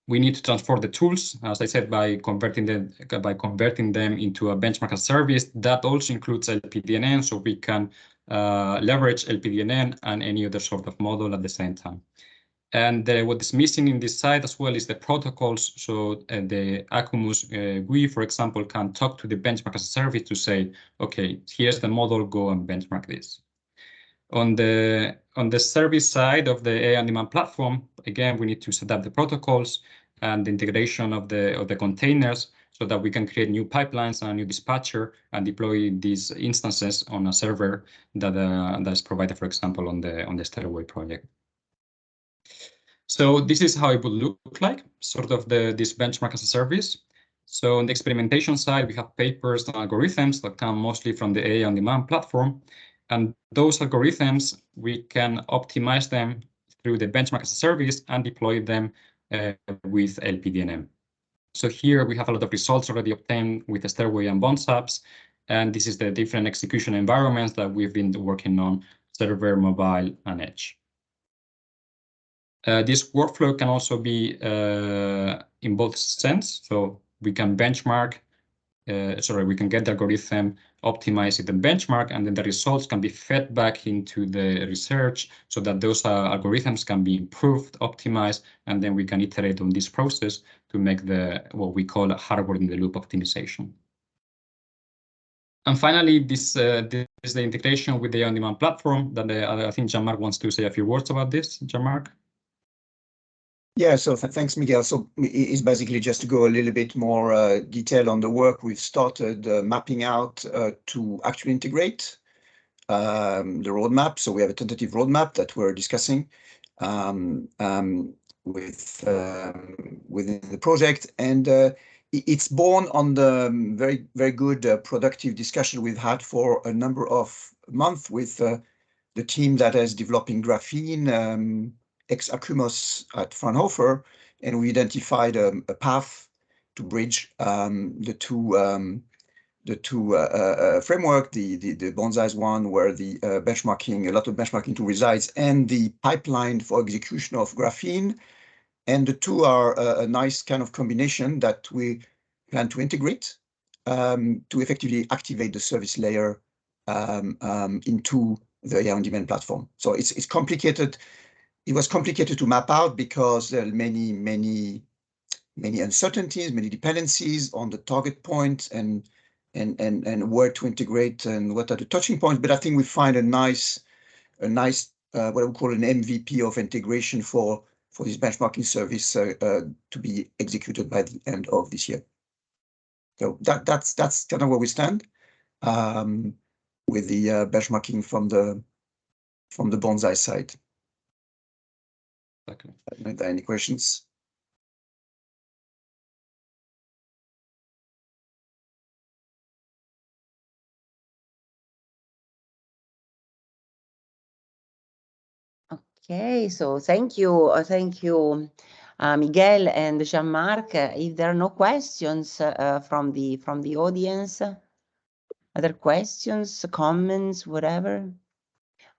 We need to transform the tools, as I said, by converting them into a benchmark as a service. That also includes LPNN, so we can leverage LPNN and any other sort of model at the same time. And what is missing in this side as well is the protocols. So the Akumus GUI, for example, can talk to the benchmark as a service to say, okay, here's the model, go and benchmark this. On the service side of the AI on-demand platform, again, we need to set up the protocols and the integration of the containers so that we can create new pipelines and a new dispatcher and deploy these instances on a server that is provided, for example, on the Stairway project. So this is how it would look like, sort of this benchmark as a service. So on the experimentation side, we have papers and algorithms that come mostly from the AI on demand platform. And those algorithms, we can optimize them through the benchmark as a service and deploy them with LPNN. So here we have a lot of results already obtained with the Stairway and Bonds apps. And this is the different execution environments that we've been working on: server, mobile, and edge. This workflow can also be in both sense. So we can benchmark, we can get the algorithm, optimize it and benchmark, and then the results can be fed back into the research so that those algorithms can be improved, optimized, and then we can iterate on this process to make what we call hardware in the loop optimization. And finally, this is the integration with the on-demand platform that I think Jean-Marc wants to say a few words about this. Jean-Marc? Yeah, so thanks, Miguel. So it's basically just to go a little bit more detail on the work we've started mapping out to actually integrate the roadmap. So we have a tentative roadmap that we're discussing within the project, and it's born on the very, very good productive discussion we've had for a number of months with the team that is developing graphene ex-Acumos at Fraunhofer, and we identified a path to bridge the two framework, the Bonsai's one, where the benchmarking, a lot of benchmarking to resides, and the pipeline for execution of graphene. And the two are a nice kind of combination that we plan to integrate to effectively activate the service layer into the AI on-demand platform. So it's complicated. It was complicated to map out because there are many uncertainties, many dependencies on the target point and where to integrate and what are the touching points. But I think we find a nice what I would call an MVP of integration for this benchmarking service to be executed by the end of this year. So that's kind of where we stand with the benchmarking from the Bonsai side. Okay. Are there any questions? Okay, so thank you, Miguel and Jean-Marc. If there are no questions from the audience, other questions, comments, whatever.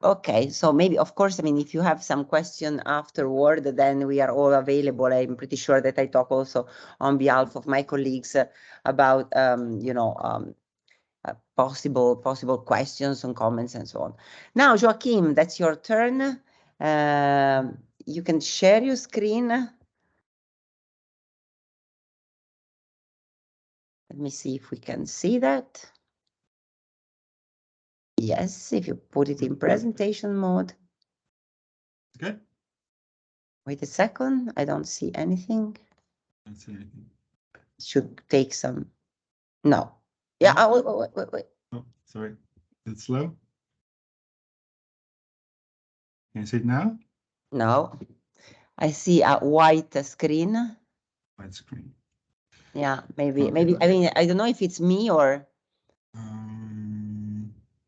Okay, so maybe, of course, I mean, if you have some question afterward, then we are all available. I'm pretty sure that I talk also on behalf of my colleagues about, possible questions and comments and so on. Now, Joachim, that's your turn. You can share your screen. Let me see if we can see that. Yes, if you put it in presentation mode. Okay. Wait a second, I don't see anything. I don't see anything. Should take some. No. Yeah. Oh, wait. Oh, sorry. Is it slow? Can you see it now? No. I see a white screen. White screen. Yeah, maybe. Okay. I mean, I don't know if it's me or.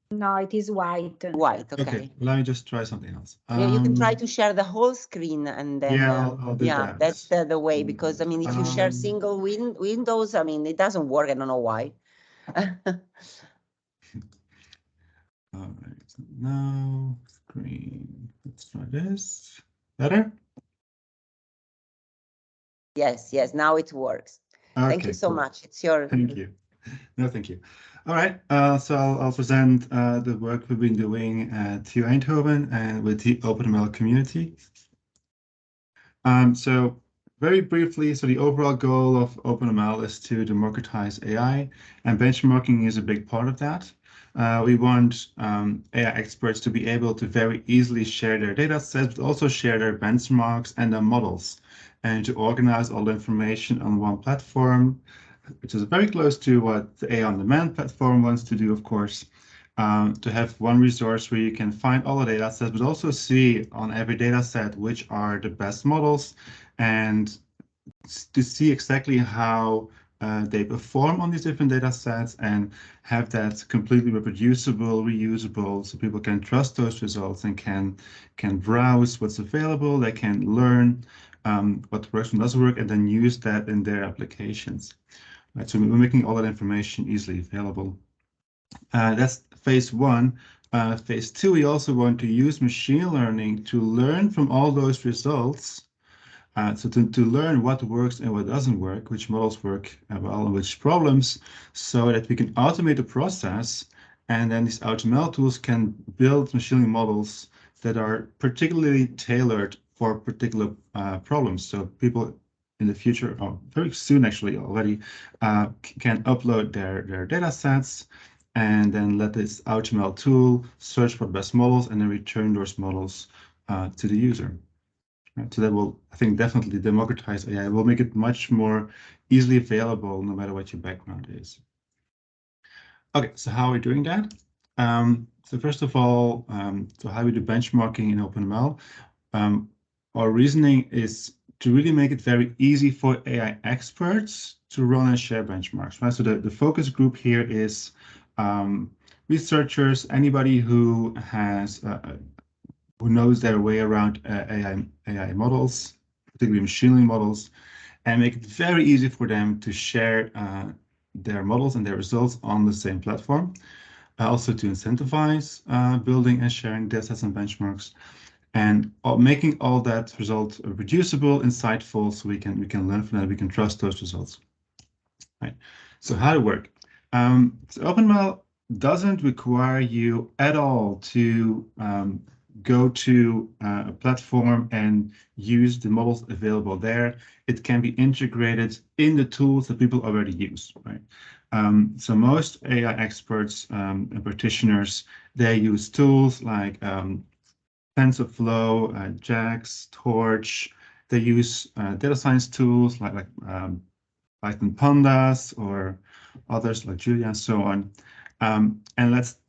No, it is white. White. Okay. Okay. Let me just try something else. You can try to share the whole screen and then. Yeah, I'll do that. That's the way, because I mean, if you share single windows, I mean, it doesn't work. I don't know why. All right. So now screen. Let's try this. Better? Yes. Now it works. Okay, Thank you so much. It's your. Thank you. No, thank you. All right. So I'll present the work we've been doing at TU Eindhoven and with the AutoML community. So very briefly, so the overall goal of AutoML is to democratize AI, and benchmarking is a big part of that. We want AI experts to be able to very easily share their data sets, but also share their benchmarks and their models, and to organize all the information on one platform which is very close to what the AI on Demand platform wants to do, of course, to have one resource where you can find all the data sets, but also see on every data set which are the best models, and to see exactly how they perform on these different data sets and have that completely reproducible, reusable, so people can trust those results and can browse what's available. They can learn what works and doesn't work, and then use that in their applications. Right, so we're making all that information easily available. That's phase one. Phase two, we also want to use machine learning to learn from all those results. So to learn what works and what doesn't work, which models work well and which problems, so that we can automate the process, and then these AutoML tools can build machine learning models that are particularly tailored for particular problems. So people in the future, or very soon actually already, can upload their data sets and then let this AutoML tool search for the best models and then return those models to the user. Right, so that will, I think, definitely democratize AI. It will make it much more easily available, no matter what your background is. Okay, so how are we doing that? So first of all, so how we do benchmarking in OpenML. Our reasoning is to really make it very easy for AI experts to run and share benchmarks. Right? So the focus group here is researchers, anybody who has who knows their way around AI models, particularly machine learning models, and make it very easy for them to share their models and their results on the same platform. Also to incentivize building and sharing datasets and benchmarks, and making all that result reproducible, insightful, so we can learn from that, we can trust those results. Right. So how to work? So OpenML doesn't require you at all to go to a platform and use the models available there. It can be integrated in the tools that people already use, right? So most AI experts and practitioners, they use tools like TensorFlow, JAX, Torch. They use data science tools like Python Pandas or others like Julia and so on.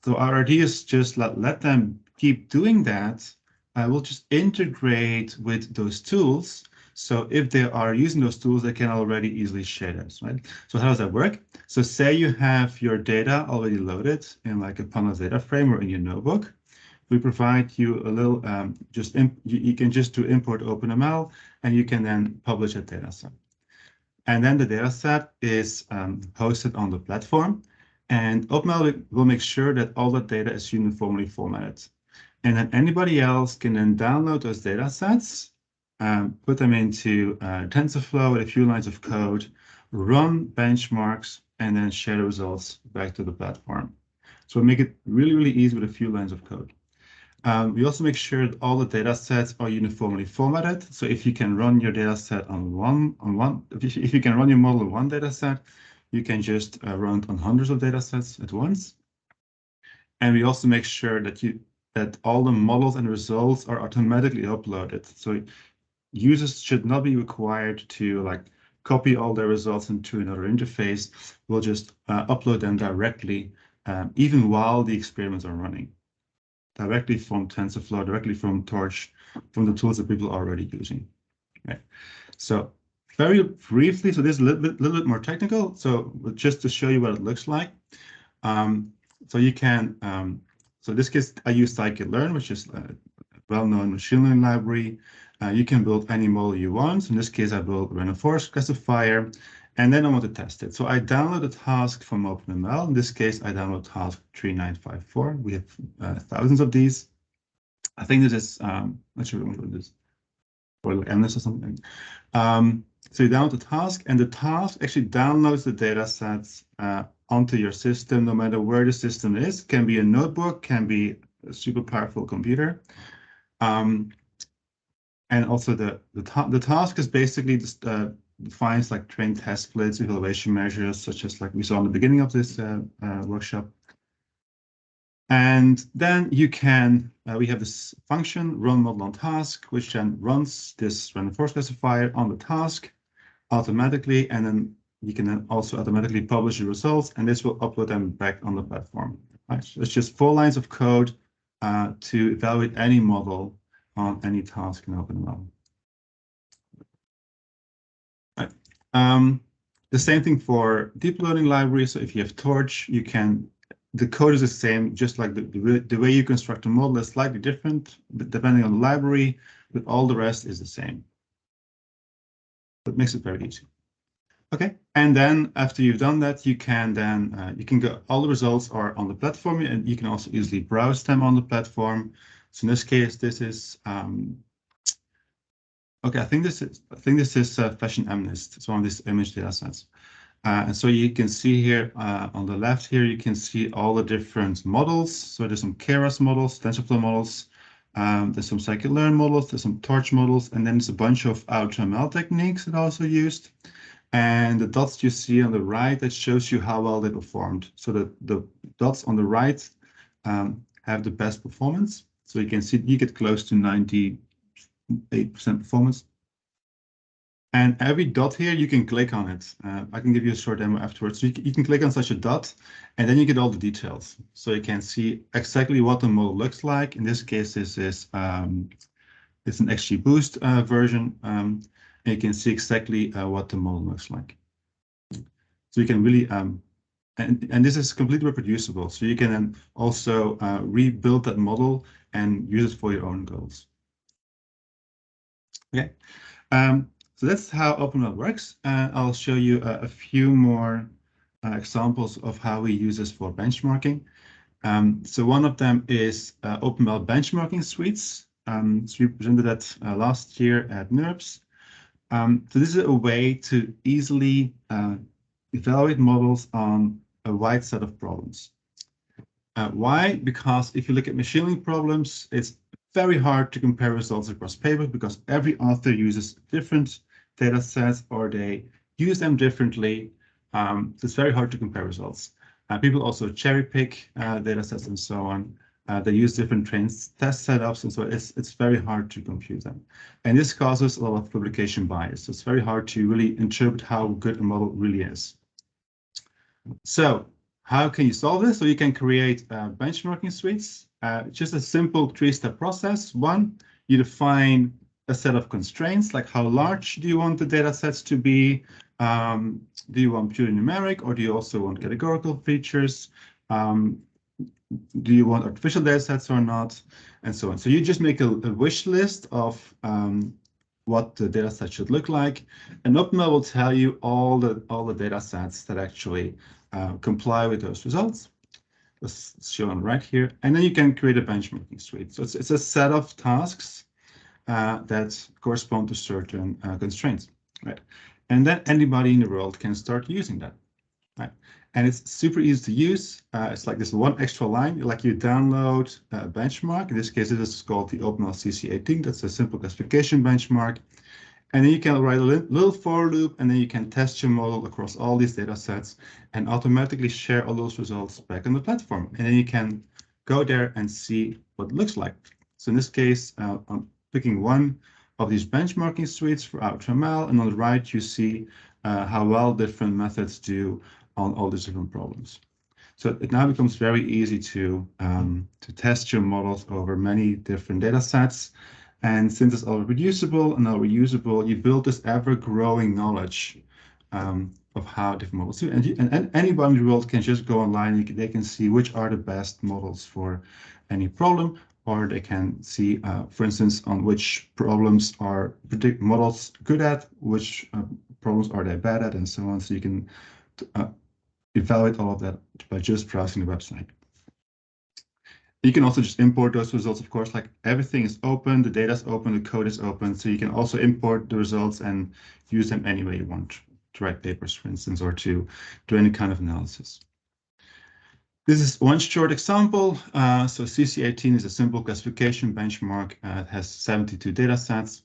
So our idea is just let them keep doing that. We'll just integrate with those tools. So if they are using those tools, they can already easily share those, right? So how does that work? So say you have your data already loaded in like a Pandas data frame or in your notebook. We provide you a little, you can just do import OpenML, and you can then publish a data set. And then the data set is hosted on the platform, and OpenML will make sure that all the data is uniformly formatted. And then anybody else can then download those data sets, put them into TensorFlow with a few lines of code, run benchmarks, and then share the results back to the platform. So we make it really, really easy with a few lines of code. We also make sure that all the data sets are uniformly formatted. So if you can run your data set if you can run your model on one data set, you can just run it on hundreds of data sets at once. And we also make sure that all the models and results are automatically uploaded. So users should not be required to like copy all their results into another interface. We'll just upload them directly, even while the experiments are running, directly from TensorFlow, directly from Torch, from the tools that people are already using. Right. So very briefly, so this is a little bit more technical. So just to show you what it looks like. So you can, so in this case, I use scikit-learn, which is a well-known machine learning library. You can build any model you want. So in this case, I built a random forest classifier, and then I want to test it. So I download a task from OpenML. In this case, I download task 3954. We have thousands of these. I think this is, not sure what this, or MS or something. So you download the task, and the task actually downloads the data sets onto your system, no matter where the system is. Can be a notebook, can be a super powerful computer. And also the task is basically just defines like train test splits, evaluation measures, such as like we saw in the beginning of this workshop. And then you can, we have this function run model on task, which then runs this random forest classifier on the task automatically, and then you can then also automatically publish the results, and this will upload them back on the platform. Right? So it's just 4 lines of code to evaluate any model on any task in OpenML. Right. The same thing for deep learning libraries. So if you have Torch, you can, the code is the same, just like the way you construct a model is slightly different, but depending on the library, but all the rest is the same. That makes it very easy. Okay, and then after you've done that, you can then you can go. All the results are on the platform, and you can also easily browse them on the platform. So in this case, this is okay. I think this is Fashion MNIST. It's one of these image data sets. And so you can see here on the left here, you can see all the different models. So there's some Keras models, TensorFlow models. There's some scikit-learn models. There's some Torch models, and then there's a bunch of AutoML techniques that are also used. And the dots you see on the right, that shows you how well they performed. So the dots on the right have the best performance. So you can see you get close to 98% performance. And every dot here, you can click on it. I can give you a short demo afterwards. So you can click on such a dot, and then you get all the details. So you can see exactly what the model looks like. In this case, this is it's an XGBoost version. And you can see exactly what the model looks like. So you can really, and this is completely reproducible. So you can then also rebuild that model and use it for your own goals. Okay. So that's how OpenML works. I'll show you a few more examples of how we use this for benchmarking. So one of them is OpenML benchmarking suites. So we presented that last year at NeurIPS. So this is a way to easily evaluate models on a wide set of problems. Why? Because if you look at machine learning problems, it's very hard to compare results across papers because every author uses different data sets or they use them differently. So it's very hard to compare results. People also cherry pick data sets and so on. They use different test setups, and so it's very hard to compute them. And this causes a lot of publication bias. So it's very hard to really interpret how good a model really is. So how can you solve this? So you can create benchmarking suites. Just a simple 3-step process. One, you define a set of constraints, like how large do you want the data sets to be? Do you want purely numeric, or do you also want categorical features? Do you want artificial data sets or not, and so on. So you just make a wish list of what the data set should look like, and OpenML will tell you all the data sets that actually comply with those results. It's shown right here, and then you can create a benchmarking suite. So it's a set of tasks that correspond to certain constraints, right? And then anybody in the world can start using that, right? And it's super easy to use. It's like this one extra line, like you download a benchmark. In this case, this is called the OpenML CC18. That's a simple classification benchmark. And then you can write a little for loop, and then you can test your model across all these data sets and automatically share all those results back on the platform. And then you can go there and see what it looks like. So in this case, I'm picking one of these benchmarking suites for AutoML, and on the right, you see how well different methods do on all these different problems. So it now becomes very easy to test your models over many different data sets. And since it's all reproducible and all reusable, you build this ever-growing knowledge of how different models do. And anybody in the world can just go online, and they can see which are the best models for any problem, or they can see, for instance, on which problems are models good at, which problems are they bad at, and so on. So you can evaluate all of that by just browsing the website. You can also just import those results, of course, like everything is open, the data is open, the code is open. So you can also import the results and use them any way you want to write papers, for instance, or to do any kind of analysis. This is one short example. So CC18 is a simple classification benchmark. It has 72 data sets.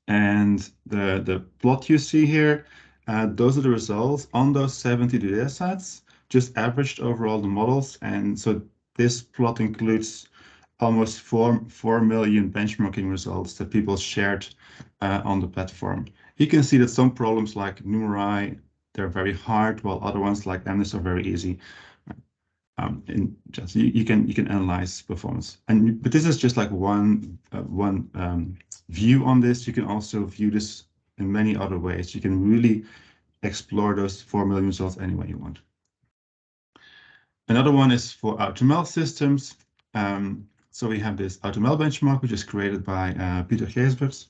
And the plot you see here, those are the results on those 72 data sets, just averaged over all the models. And so this plot includes almost 4 million benchmarking results that people shared on the platform. You can see that some problems like numeri, they're very hard, while other ones like MNIST are very easy. And just you can analyze performance, but this is just like one view on this. You can also view this in many other ways. You can really explore those 4 million results any way you want. Another one is for AutoML systems. So we have this AutoML benchmark, which is created by Peter Geesbert,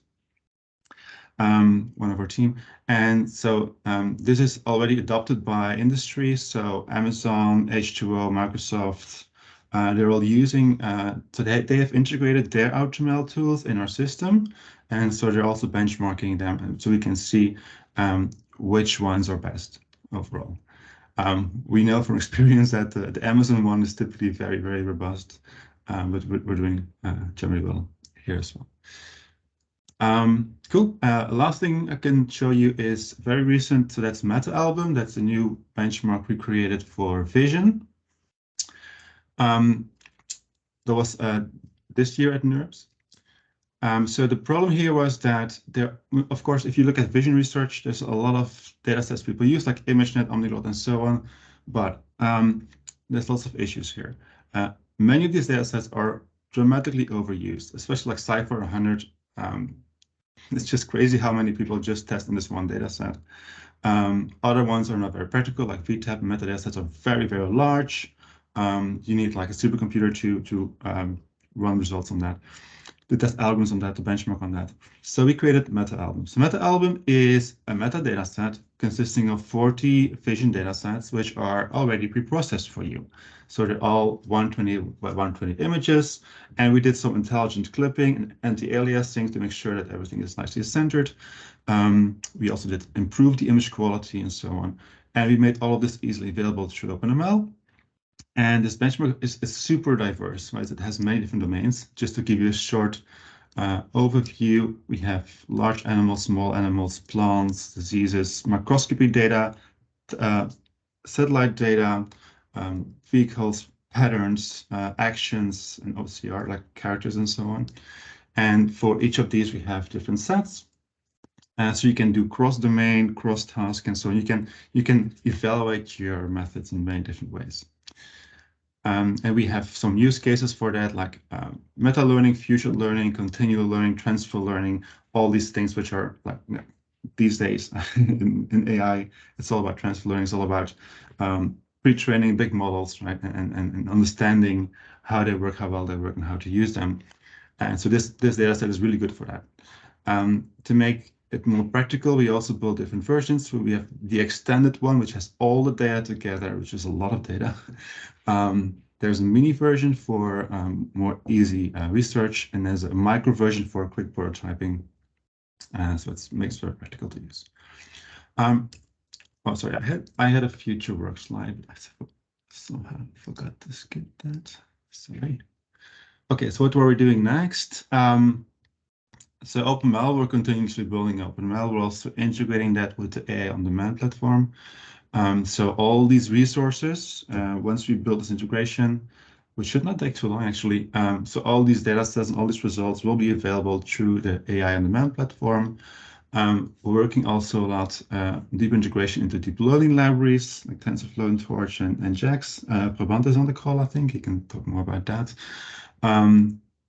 one of our team. And so this is already adopted by industry. So Amazon, H2O, Microsoft, they're all using, so they have integrated their AutoML tools in our system. And so they're also benchmarking them so we can see which ones are best overall. We know from experience that the Amazon one is typically very, very robust, but we're doing generally well here as well. Cool. Last thing I can show you is very recent. So that's MetaAlbum. That's a new benchmark we created for vision. That was this year at NeurIPS. So the problem here was that there, of course, if you look at vision research, there's a lot of data sets people use, like ImageNet, OmniGlot, and so on. But there's lots of issues here. Many of these data sets are dramatically overused, especially like Cypher 100. It's just crazy how many people just test on this one data set. Other ones are not very practical, like VTAP and metadata sets are very, very large. You need like a supercomputer to run results on that, to test algorithms on that, to benchmark on that. So we created MetaAlbum. So MetaAlbum is a metadata set consisting of 40 vision data sets, which are already pre-processed for you. So they're all 120 by 120 images. And we did some intelligent clipping and anti-aliasing to make sure that everything is nicely centered. We also did improve the image quality and so on. And we made all of this easily available through OpenML. And this benchmark is super diverse, right? It has many different domains. Just to give you a short overview, we have large animals, small animals, plants, diseases, microscopy data, satellite data, vehicles, patterns, actions, and OCR, like characters and so on. And for each of these, we have different sets. So you can do cross-domain, cross-task, and so on. You can evaluate your methods in many different ways. And we have some use cases for that, like meta-learning, future learning, continual learning, transfer learning, all these things which are like these days in AI, it's all about transfer learning. It's all about pre-training big models, right? And understanding how they work, how well they work, and how to use them. And so this data set is really good for that. To make it more practical, we also built different versions. So we have the extended one, which has all the data together, which is a lot of data. There's a mini version for more easy research, and there's a micro version for quick prototyping. So it makes it very practical to use. Oh, sorry, I had a future work slide. I somehow forgot to skip that. Sorry. Okay, so what were we doing next? So OpenML, we're continuously building OpenML. We're also integrating that with the AI on demand platform. So all these resources, once we build this integration, which should not take too long actually. So all these data sets and all these results will be available through the AI on demand platform. We're working also a lot deep integration into deep learning libraries like TensorFlow and Torch and JAX. Prabant is on the call, I think. He can talk more about that.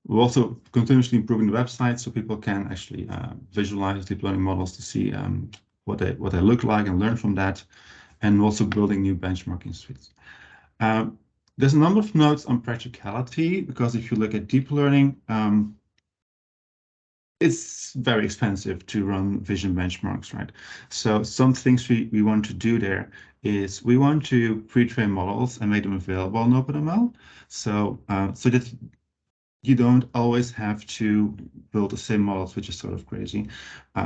We're also continuously improving the website so people can actually visualize deep learning models to see what they look like and learn from that. And also building new benchmarking suites. There's a number of notes on practicality, because if you look at deep learning, it's very expensive to run vision benchmarks, right? So some things we want to do there is we want to pre-train models and make them available on OpenML. So that you don't always have to build the same models, which is sort of crazy.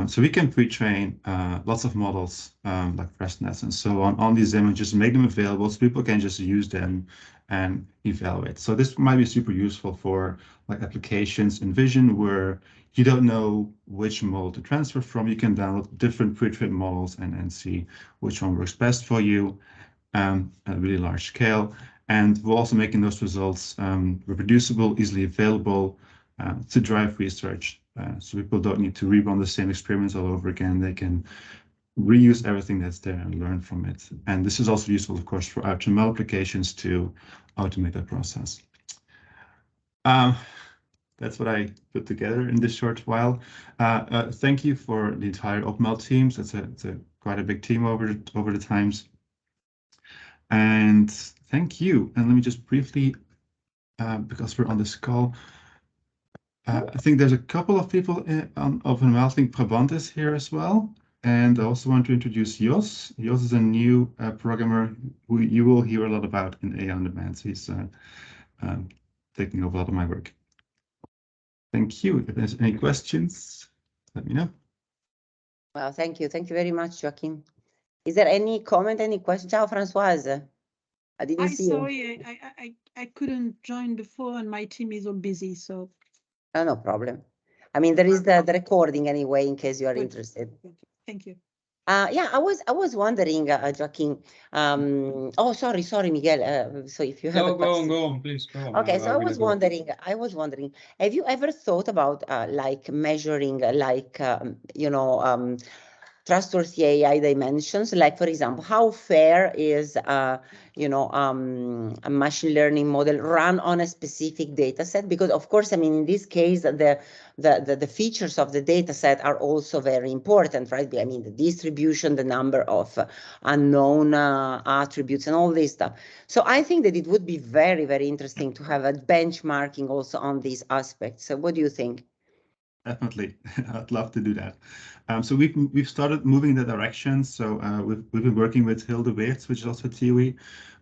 So we can pre-train lots of models like FreshNets and so on these images, make them available so people can just use them and evaluate. So this might be super useful for like applications in vision where you don't know which model to transfer from. You can download different pre-trained models and see which one works best for you at a really large scale. And we're also making those results reproducible, easily available to drive research. So people don't need to rerun the same experiments all over again. They can reuse everything that's there and learn from it. And this is also useful, of course, for AutoML applications to automate that process. That's what I put together in this short while. Thank you for the entire AutoML teams. It's quite a big team over the times. And thank you. And let me just briefly, because we're on this call, I think there's a couple of people on AutoML. I think Prabant is here as well. And I also want to introduce Jos. Jos is a new programmer who you will hear a lot about in AI on Demand. So he's taking over a lot of my work. Thank you. If there's any questions, let me know. Well, thank you. Thank you very much, Joachim. Is there any comment, any question? Ciao, Françoise. I didn't see you. Sorry, I couldn't join before and my team is all busy, so. Oh, no problem. I mean, there is the recording anyway, in case you are interested. Thank you. Yeah, I was wondering, Joaquin. Oh, sorry, Miguel. So if you have a question. Go on, please. Go on. Okay, so I was wondering, have you ever thought about like measuring, like trustworthy AI dimensions? Like, for example, how fair is a machine learning model run on a specific data set? Because of course, I mean, in this case, the features of the data set are also very important, right? I mean, the distribution, the number of unknown attributes and all this stuff. So I think that it would be very, very interesting to have a benchmarking also on these aspects. So what do you think? Definitely, I'd love to do that. So we've started moving in that direction. So we've been working with Hilde Weerts, which is also TUI,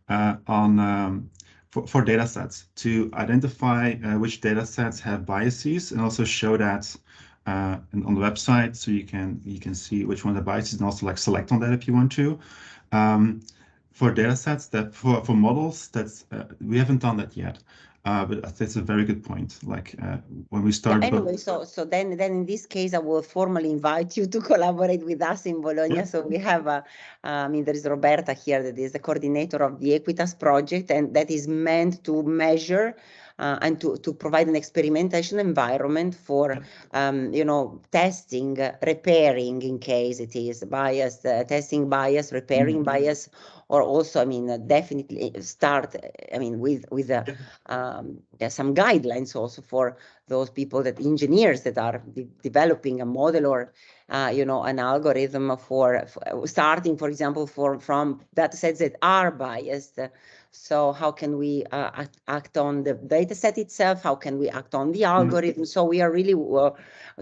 on for data sets to identify which data sets have biases and also show that on the website, so you can see which one the biases and also like select on that if you want to. For data sets that for models, that's we haven't done that yet. But that's a very good point. Like when we start. Yeah, anyway, so then in this case, I will formally invite you to collaborate with us in Bologna. Yeah. So we have I mean, there is Roberta here that is the coordinator of the Equitas project, and that is meant to measure and to provide an experimentation environment for testing, repairing in case it is biased, testing bias, repairing bias, or also, I mean, definitely start, I mean, with some guidelines also for those people, that engineers that are developing a model or an algorithm for starting, for example, from data sets that are biased. So how can we act on the data set itself? How can we act on the algorithm? So we are really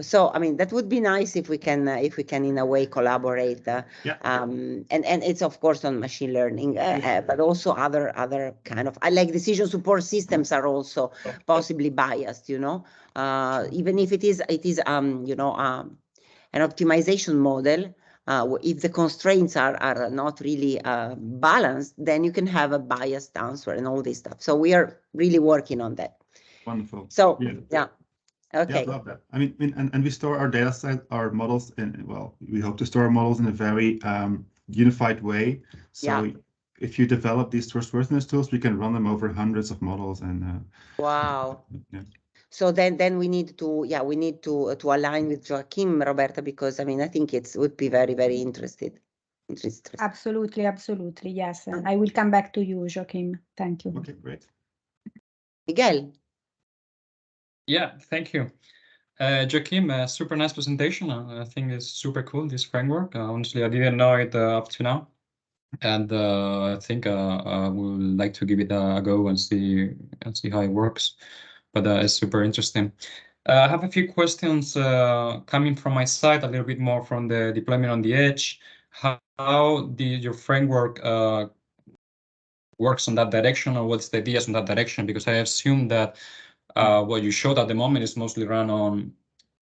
so I mean, that would be nice if we can in a way collaborate. And it's of course on machine learning, but also other kind of like decision support systems are also possibly biased. Even if it is an optimization model. If the constraints are not really balanced, then you can have a biased answer and all this stuff. So we are really working on that. Wonderful. So yeah. Okay. Yeah, I love that. I mean, and we store our data set, our models, we hope to store our models in a very unified way. So if you develop these trustworthiness tools, we can run them over hundreds of models and. Wow. Yeah. So then we need to align with Joachim, Roberta, because I mean, I think it would be very, very interesting. Absolutely. Yes. I will come back to you, Joachim. Thank you. Okay, great. Miguel. Yeah, thank you. Joachim, super nice presentation. I think it's super cool, this framework. Honestly, I didn't know it up to now. And I think I would like to give it a go and see how it works. But it's super interesting. I have a few questions coming from my side, a little bit more from the deployment on the edge. How your framework works on that direction, or what's the ideas on that direction? Because I assume that what you showed at the moment is mostly run on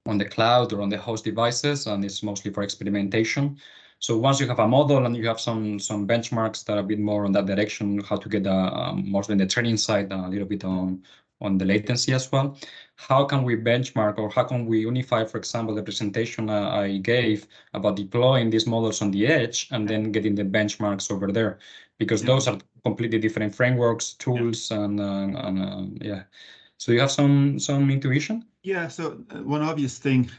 the cloud or on the host devices, and it's mostly for experimentation. So once you have a model and you have some benchmarks that are a bit more on that direction, how to get mostly in the training side, a little bit on the latency as well. How can we benchmark, or how can we unify, for example, the presentation I gave about deploying these models on the edge and then getting the benchmarks over there? Because those are completely different frameworks, tools, and yeah. So you have some intuition? Yeah, so one obvious thing,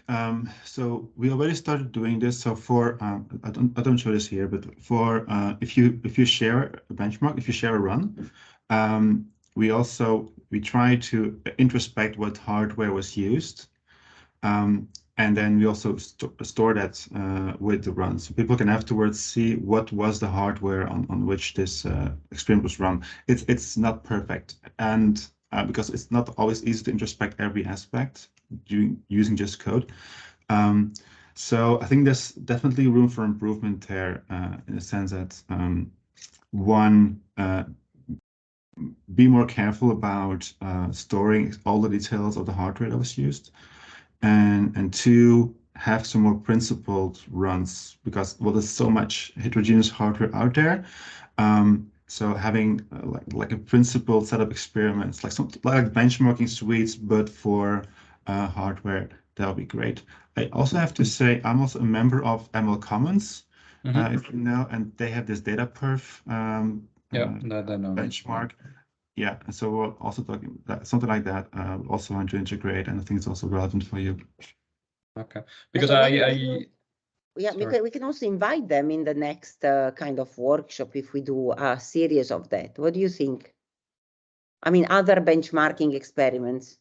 so we already started doing this. So for I don't show this here, but for if you share a benchmark, if you share a run, we try to introspect what hardware was used, and then we also store that with the run, so people can afterwards see what was the hardware on which this experiment was run. It's not perfect, and because it's not always easy to introspect every aspect using just code. So I think there's definitely room for improvement there, in the sense that one, be more careful about storing all the details of the hardware that was used, and two, have some more principled runs, because there's so much heterogeneous hardware out there. So having like a principled set of experiments, like benchmarking suites, but for hardware, that would be great. I also have to say I'm also a member of ML Commons, if you know, and they have this data perf benchmark. Yeah, and so we're also talking that something like that. Also want to integrate, and I think it's also relevant for you. Okay, because we can also invite them in the next kind of workshop if we do a series of that. What do you think? I mean, other benchmarking experiments.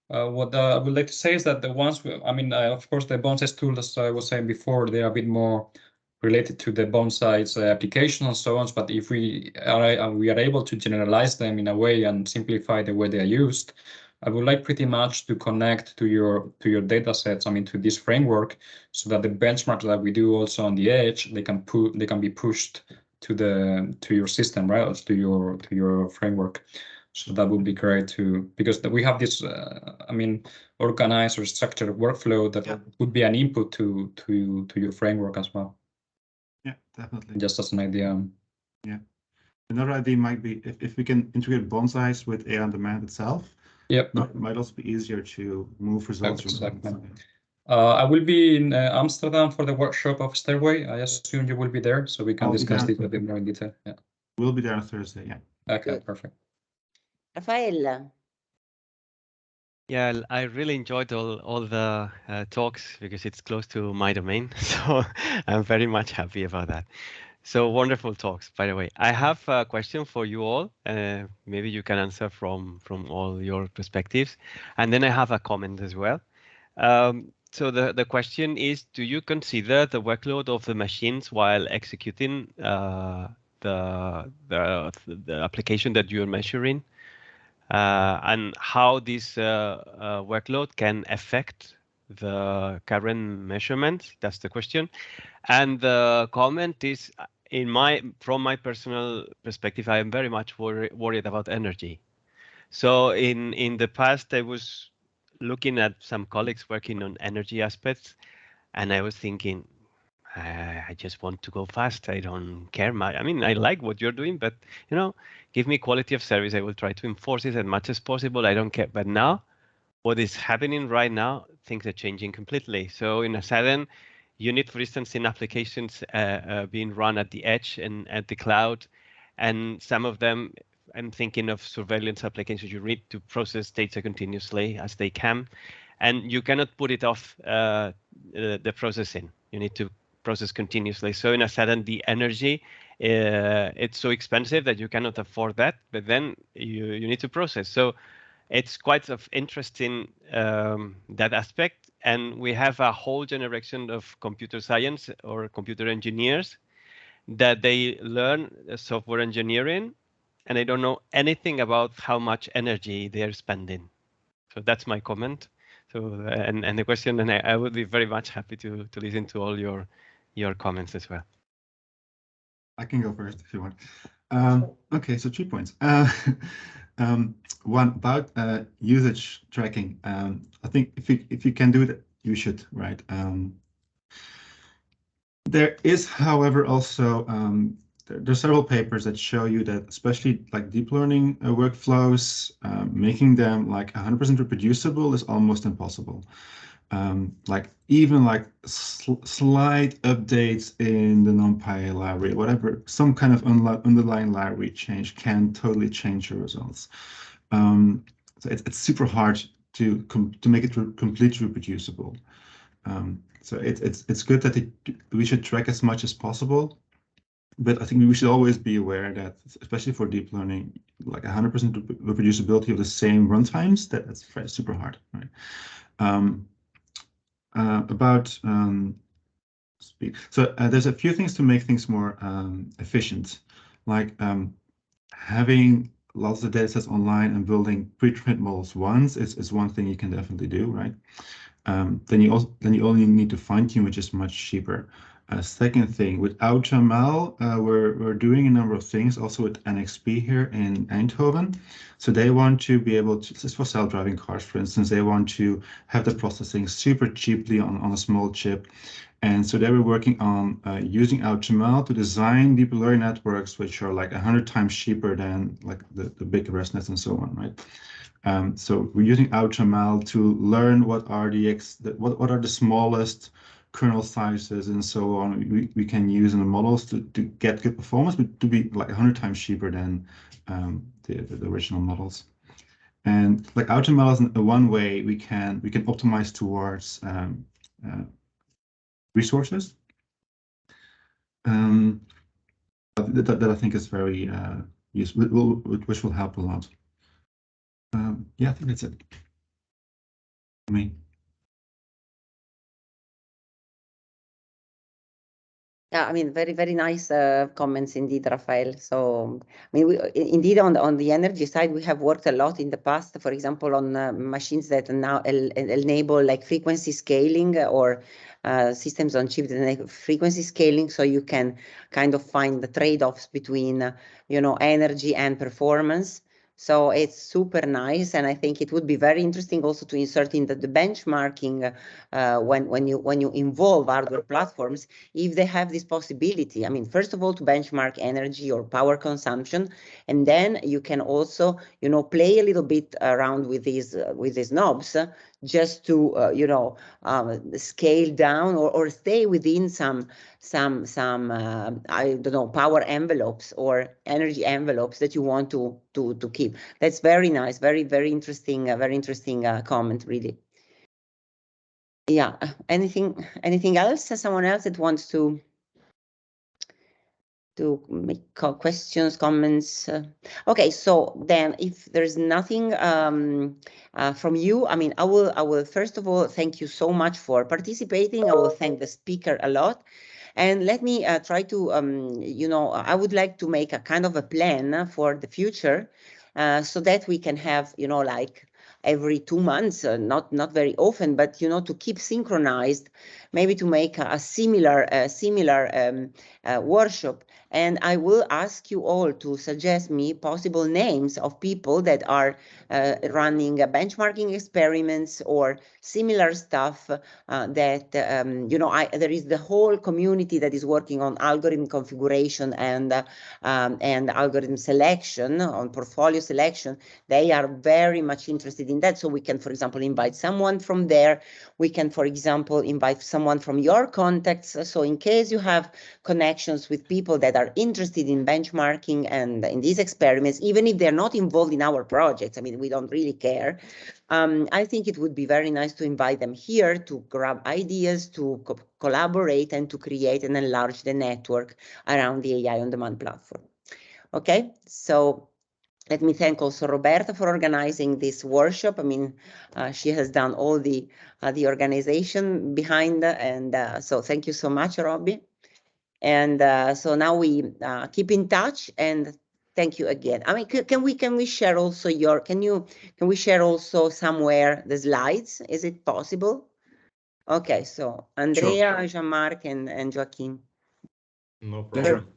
What I would like to say is that the ones, of course, the Bonsai tools, as I was saying before, they are a bit more related to the Bonsai's application and so on. But if we are able to generalize them in a way and simplify the way they are used, I would like pretty much to connect to your data sets, to this framework, so that the benchmarks that we do also on the edge, they can be pushed to your system, right? To your framework. So that would be great too, because we have this, organized or structured workflow that would be an input to your framework as well. Yeah, definitely. Just as an idea. Yeah. Another idea might be if we can integrate Bonsai with AI on demand itself. Yep. It might also be easier to move results. Exactly. I will be in Amsterdam for the workshop of Stairway. I assume you will be there, so we can discuss this a bit more in detail. Yeah. We'll be there on Thursday. Yeah. Okay. Good. Perfect. Rafael. Yeah, I really enjoyed all the talks because it's close to my domain. So I'm very much happy about that. So wonderful talks, by the way. I have a question for you all. Maybe you can answer from all your perspectives. And then I have a comment as well. So the question is, do you consider the workload of the machines while executing the application that you're measuring? And how this workload can affect the current measurements? That's the question. And the comment is, from my personal perspective, I am very much worried about energy. So in the past, I was looking at some colleagues working on energy aspects, and I was thinking, I just want to go fast. I don't care much. I like what you're doing, but give me quality of service. I will try to enforce it as much as possible. I don't care. But now, what is happening right now, things are changing completely. So in a sudden, you need, for instance, in applications being run at the edge and at the cloud, and some of them, I'm thinking of surveillance applications. You need to process data continuously as they can, and you cannot put it off the processing. You need to process continuously. So in a sudden, the energy, it's so expensive that you cannot afford that, but then you need to process. So it's quite interesting, that aspect. And we have a whole generation of computer science or computer engineers that they learn software engineering, and they don't know anything about how much energy they're spending. So that's my comment. So and the question, and I would be very much happy to listen to all your comments as well. I can go first if you want. Okay, so 3 points. One about usage tracking. I think if you can do it, you should, right? There is, however, also there's several papers that show you that, especially like deep learning workflows, making them like 100% reproducible is almost impossible. Like even like slight updates in the NumPy library, whatever, some kind of underlying library change can totally change your results. So it's super hard to make it completely reproducible. So it's good that we should track as much as possible, but I think we should always be aware that, especially for deep learning, like 100% reproducibility of the same runtimes, that's super hard, right? There's a few things to make things more efficient, like having lots of data sets online and building pre-trained models once is one thing you can definitely do, right? Then you only need to fine-tune, which is much cheaper. Second thing, with AutoML, we're doing a number of things also with NXP here in Eindhoven. So they want to be able to, this is for self-driving cars, for instance, they want to have the processing super cheaply on a small chip. And so they were working on using AutoML to design deep learning networks, which are like 100 times cheaper than like the big ResNets and so on, right? So we're using AutoML to learn what are the smallest kernel sizes and so on we can use in the models to get good performance, but to be like 100 times cheaper than the original models. And like AutoML is one way we can optimize towards resources. That I think is very useful, which will help a lot. Yeah, I think that's it. I mean. Yeah, I mean, very, very nice comments indeed, Rafael. So, I mean, indeed on the energy side, we have worked a lot in the past, for example, on machines that now enable like frequency scaling or systems on chip that enable frequency scaling. So you can kind of find the trade-offs between, energy and performance. So it's super nice, and I think it would be very interesting also to insert in the benchmarking when you involve hardware platforms, if they have this possibility. I mean, first of all, to benchmark energy or power consumption, and then you can also, play a little bit around with these knobs, just to scale down or stay within some I don't know, power envelopes or energy envelopes that you want to keep. That's very nice, very, very interesting, comment, really. Yeah. Anything else? Someone else that wants to make questions, comments? Okay, so then if there's nothing from you, I mean, I will first of all thank you so much for participating. I will thank the speaker a lot. And let me try to, I would like to make a kind of a plan for the future so that we can have, like every 2 months, not very often, but, to keep synchronized, maybe to make a similar workshop. And I will ask you all to suggest me possible names of people that are running benchmarking experiments or similar stuff that, there is the whole community that is working on algorithm configuration and algorithm selection, on portfolio selection. They are very much interested in that. So we can, for example, invite someone from there. We can, for example, invite someone from your contacts. So in case you have connections with people that are interested in benchmarking and in these experiments, even if they're not involved in our projects, I mean, we don't really care. I think it would be very nice to invite them here to grab ideas, to collaborate, and to create and enlarge the network around the AI on demand platform. Okay, so let me thank also Roberta for organizing this workshop. I mean, she has done all the organization behind, and so thank you so much, Robbie. And so now we keep in touch, and thank you again. I mean, can we share also can we share also somewhere the slides? Is it possible? Okay, so Andrea, sure. Jean-Marc, and Joaquin. No problem.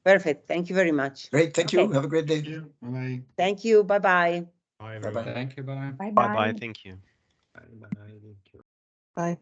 Perfect. Thank you very much. Great. Thank you. Have a great day. Bye-bye. Thank you. Bye-bye. Bye, everyone. Thank you. Bye. Bye-bye. Bye-bye. Thank you. Bye. Thank you. Bye.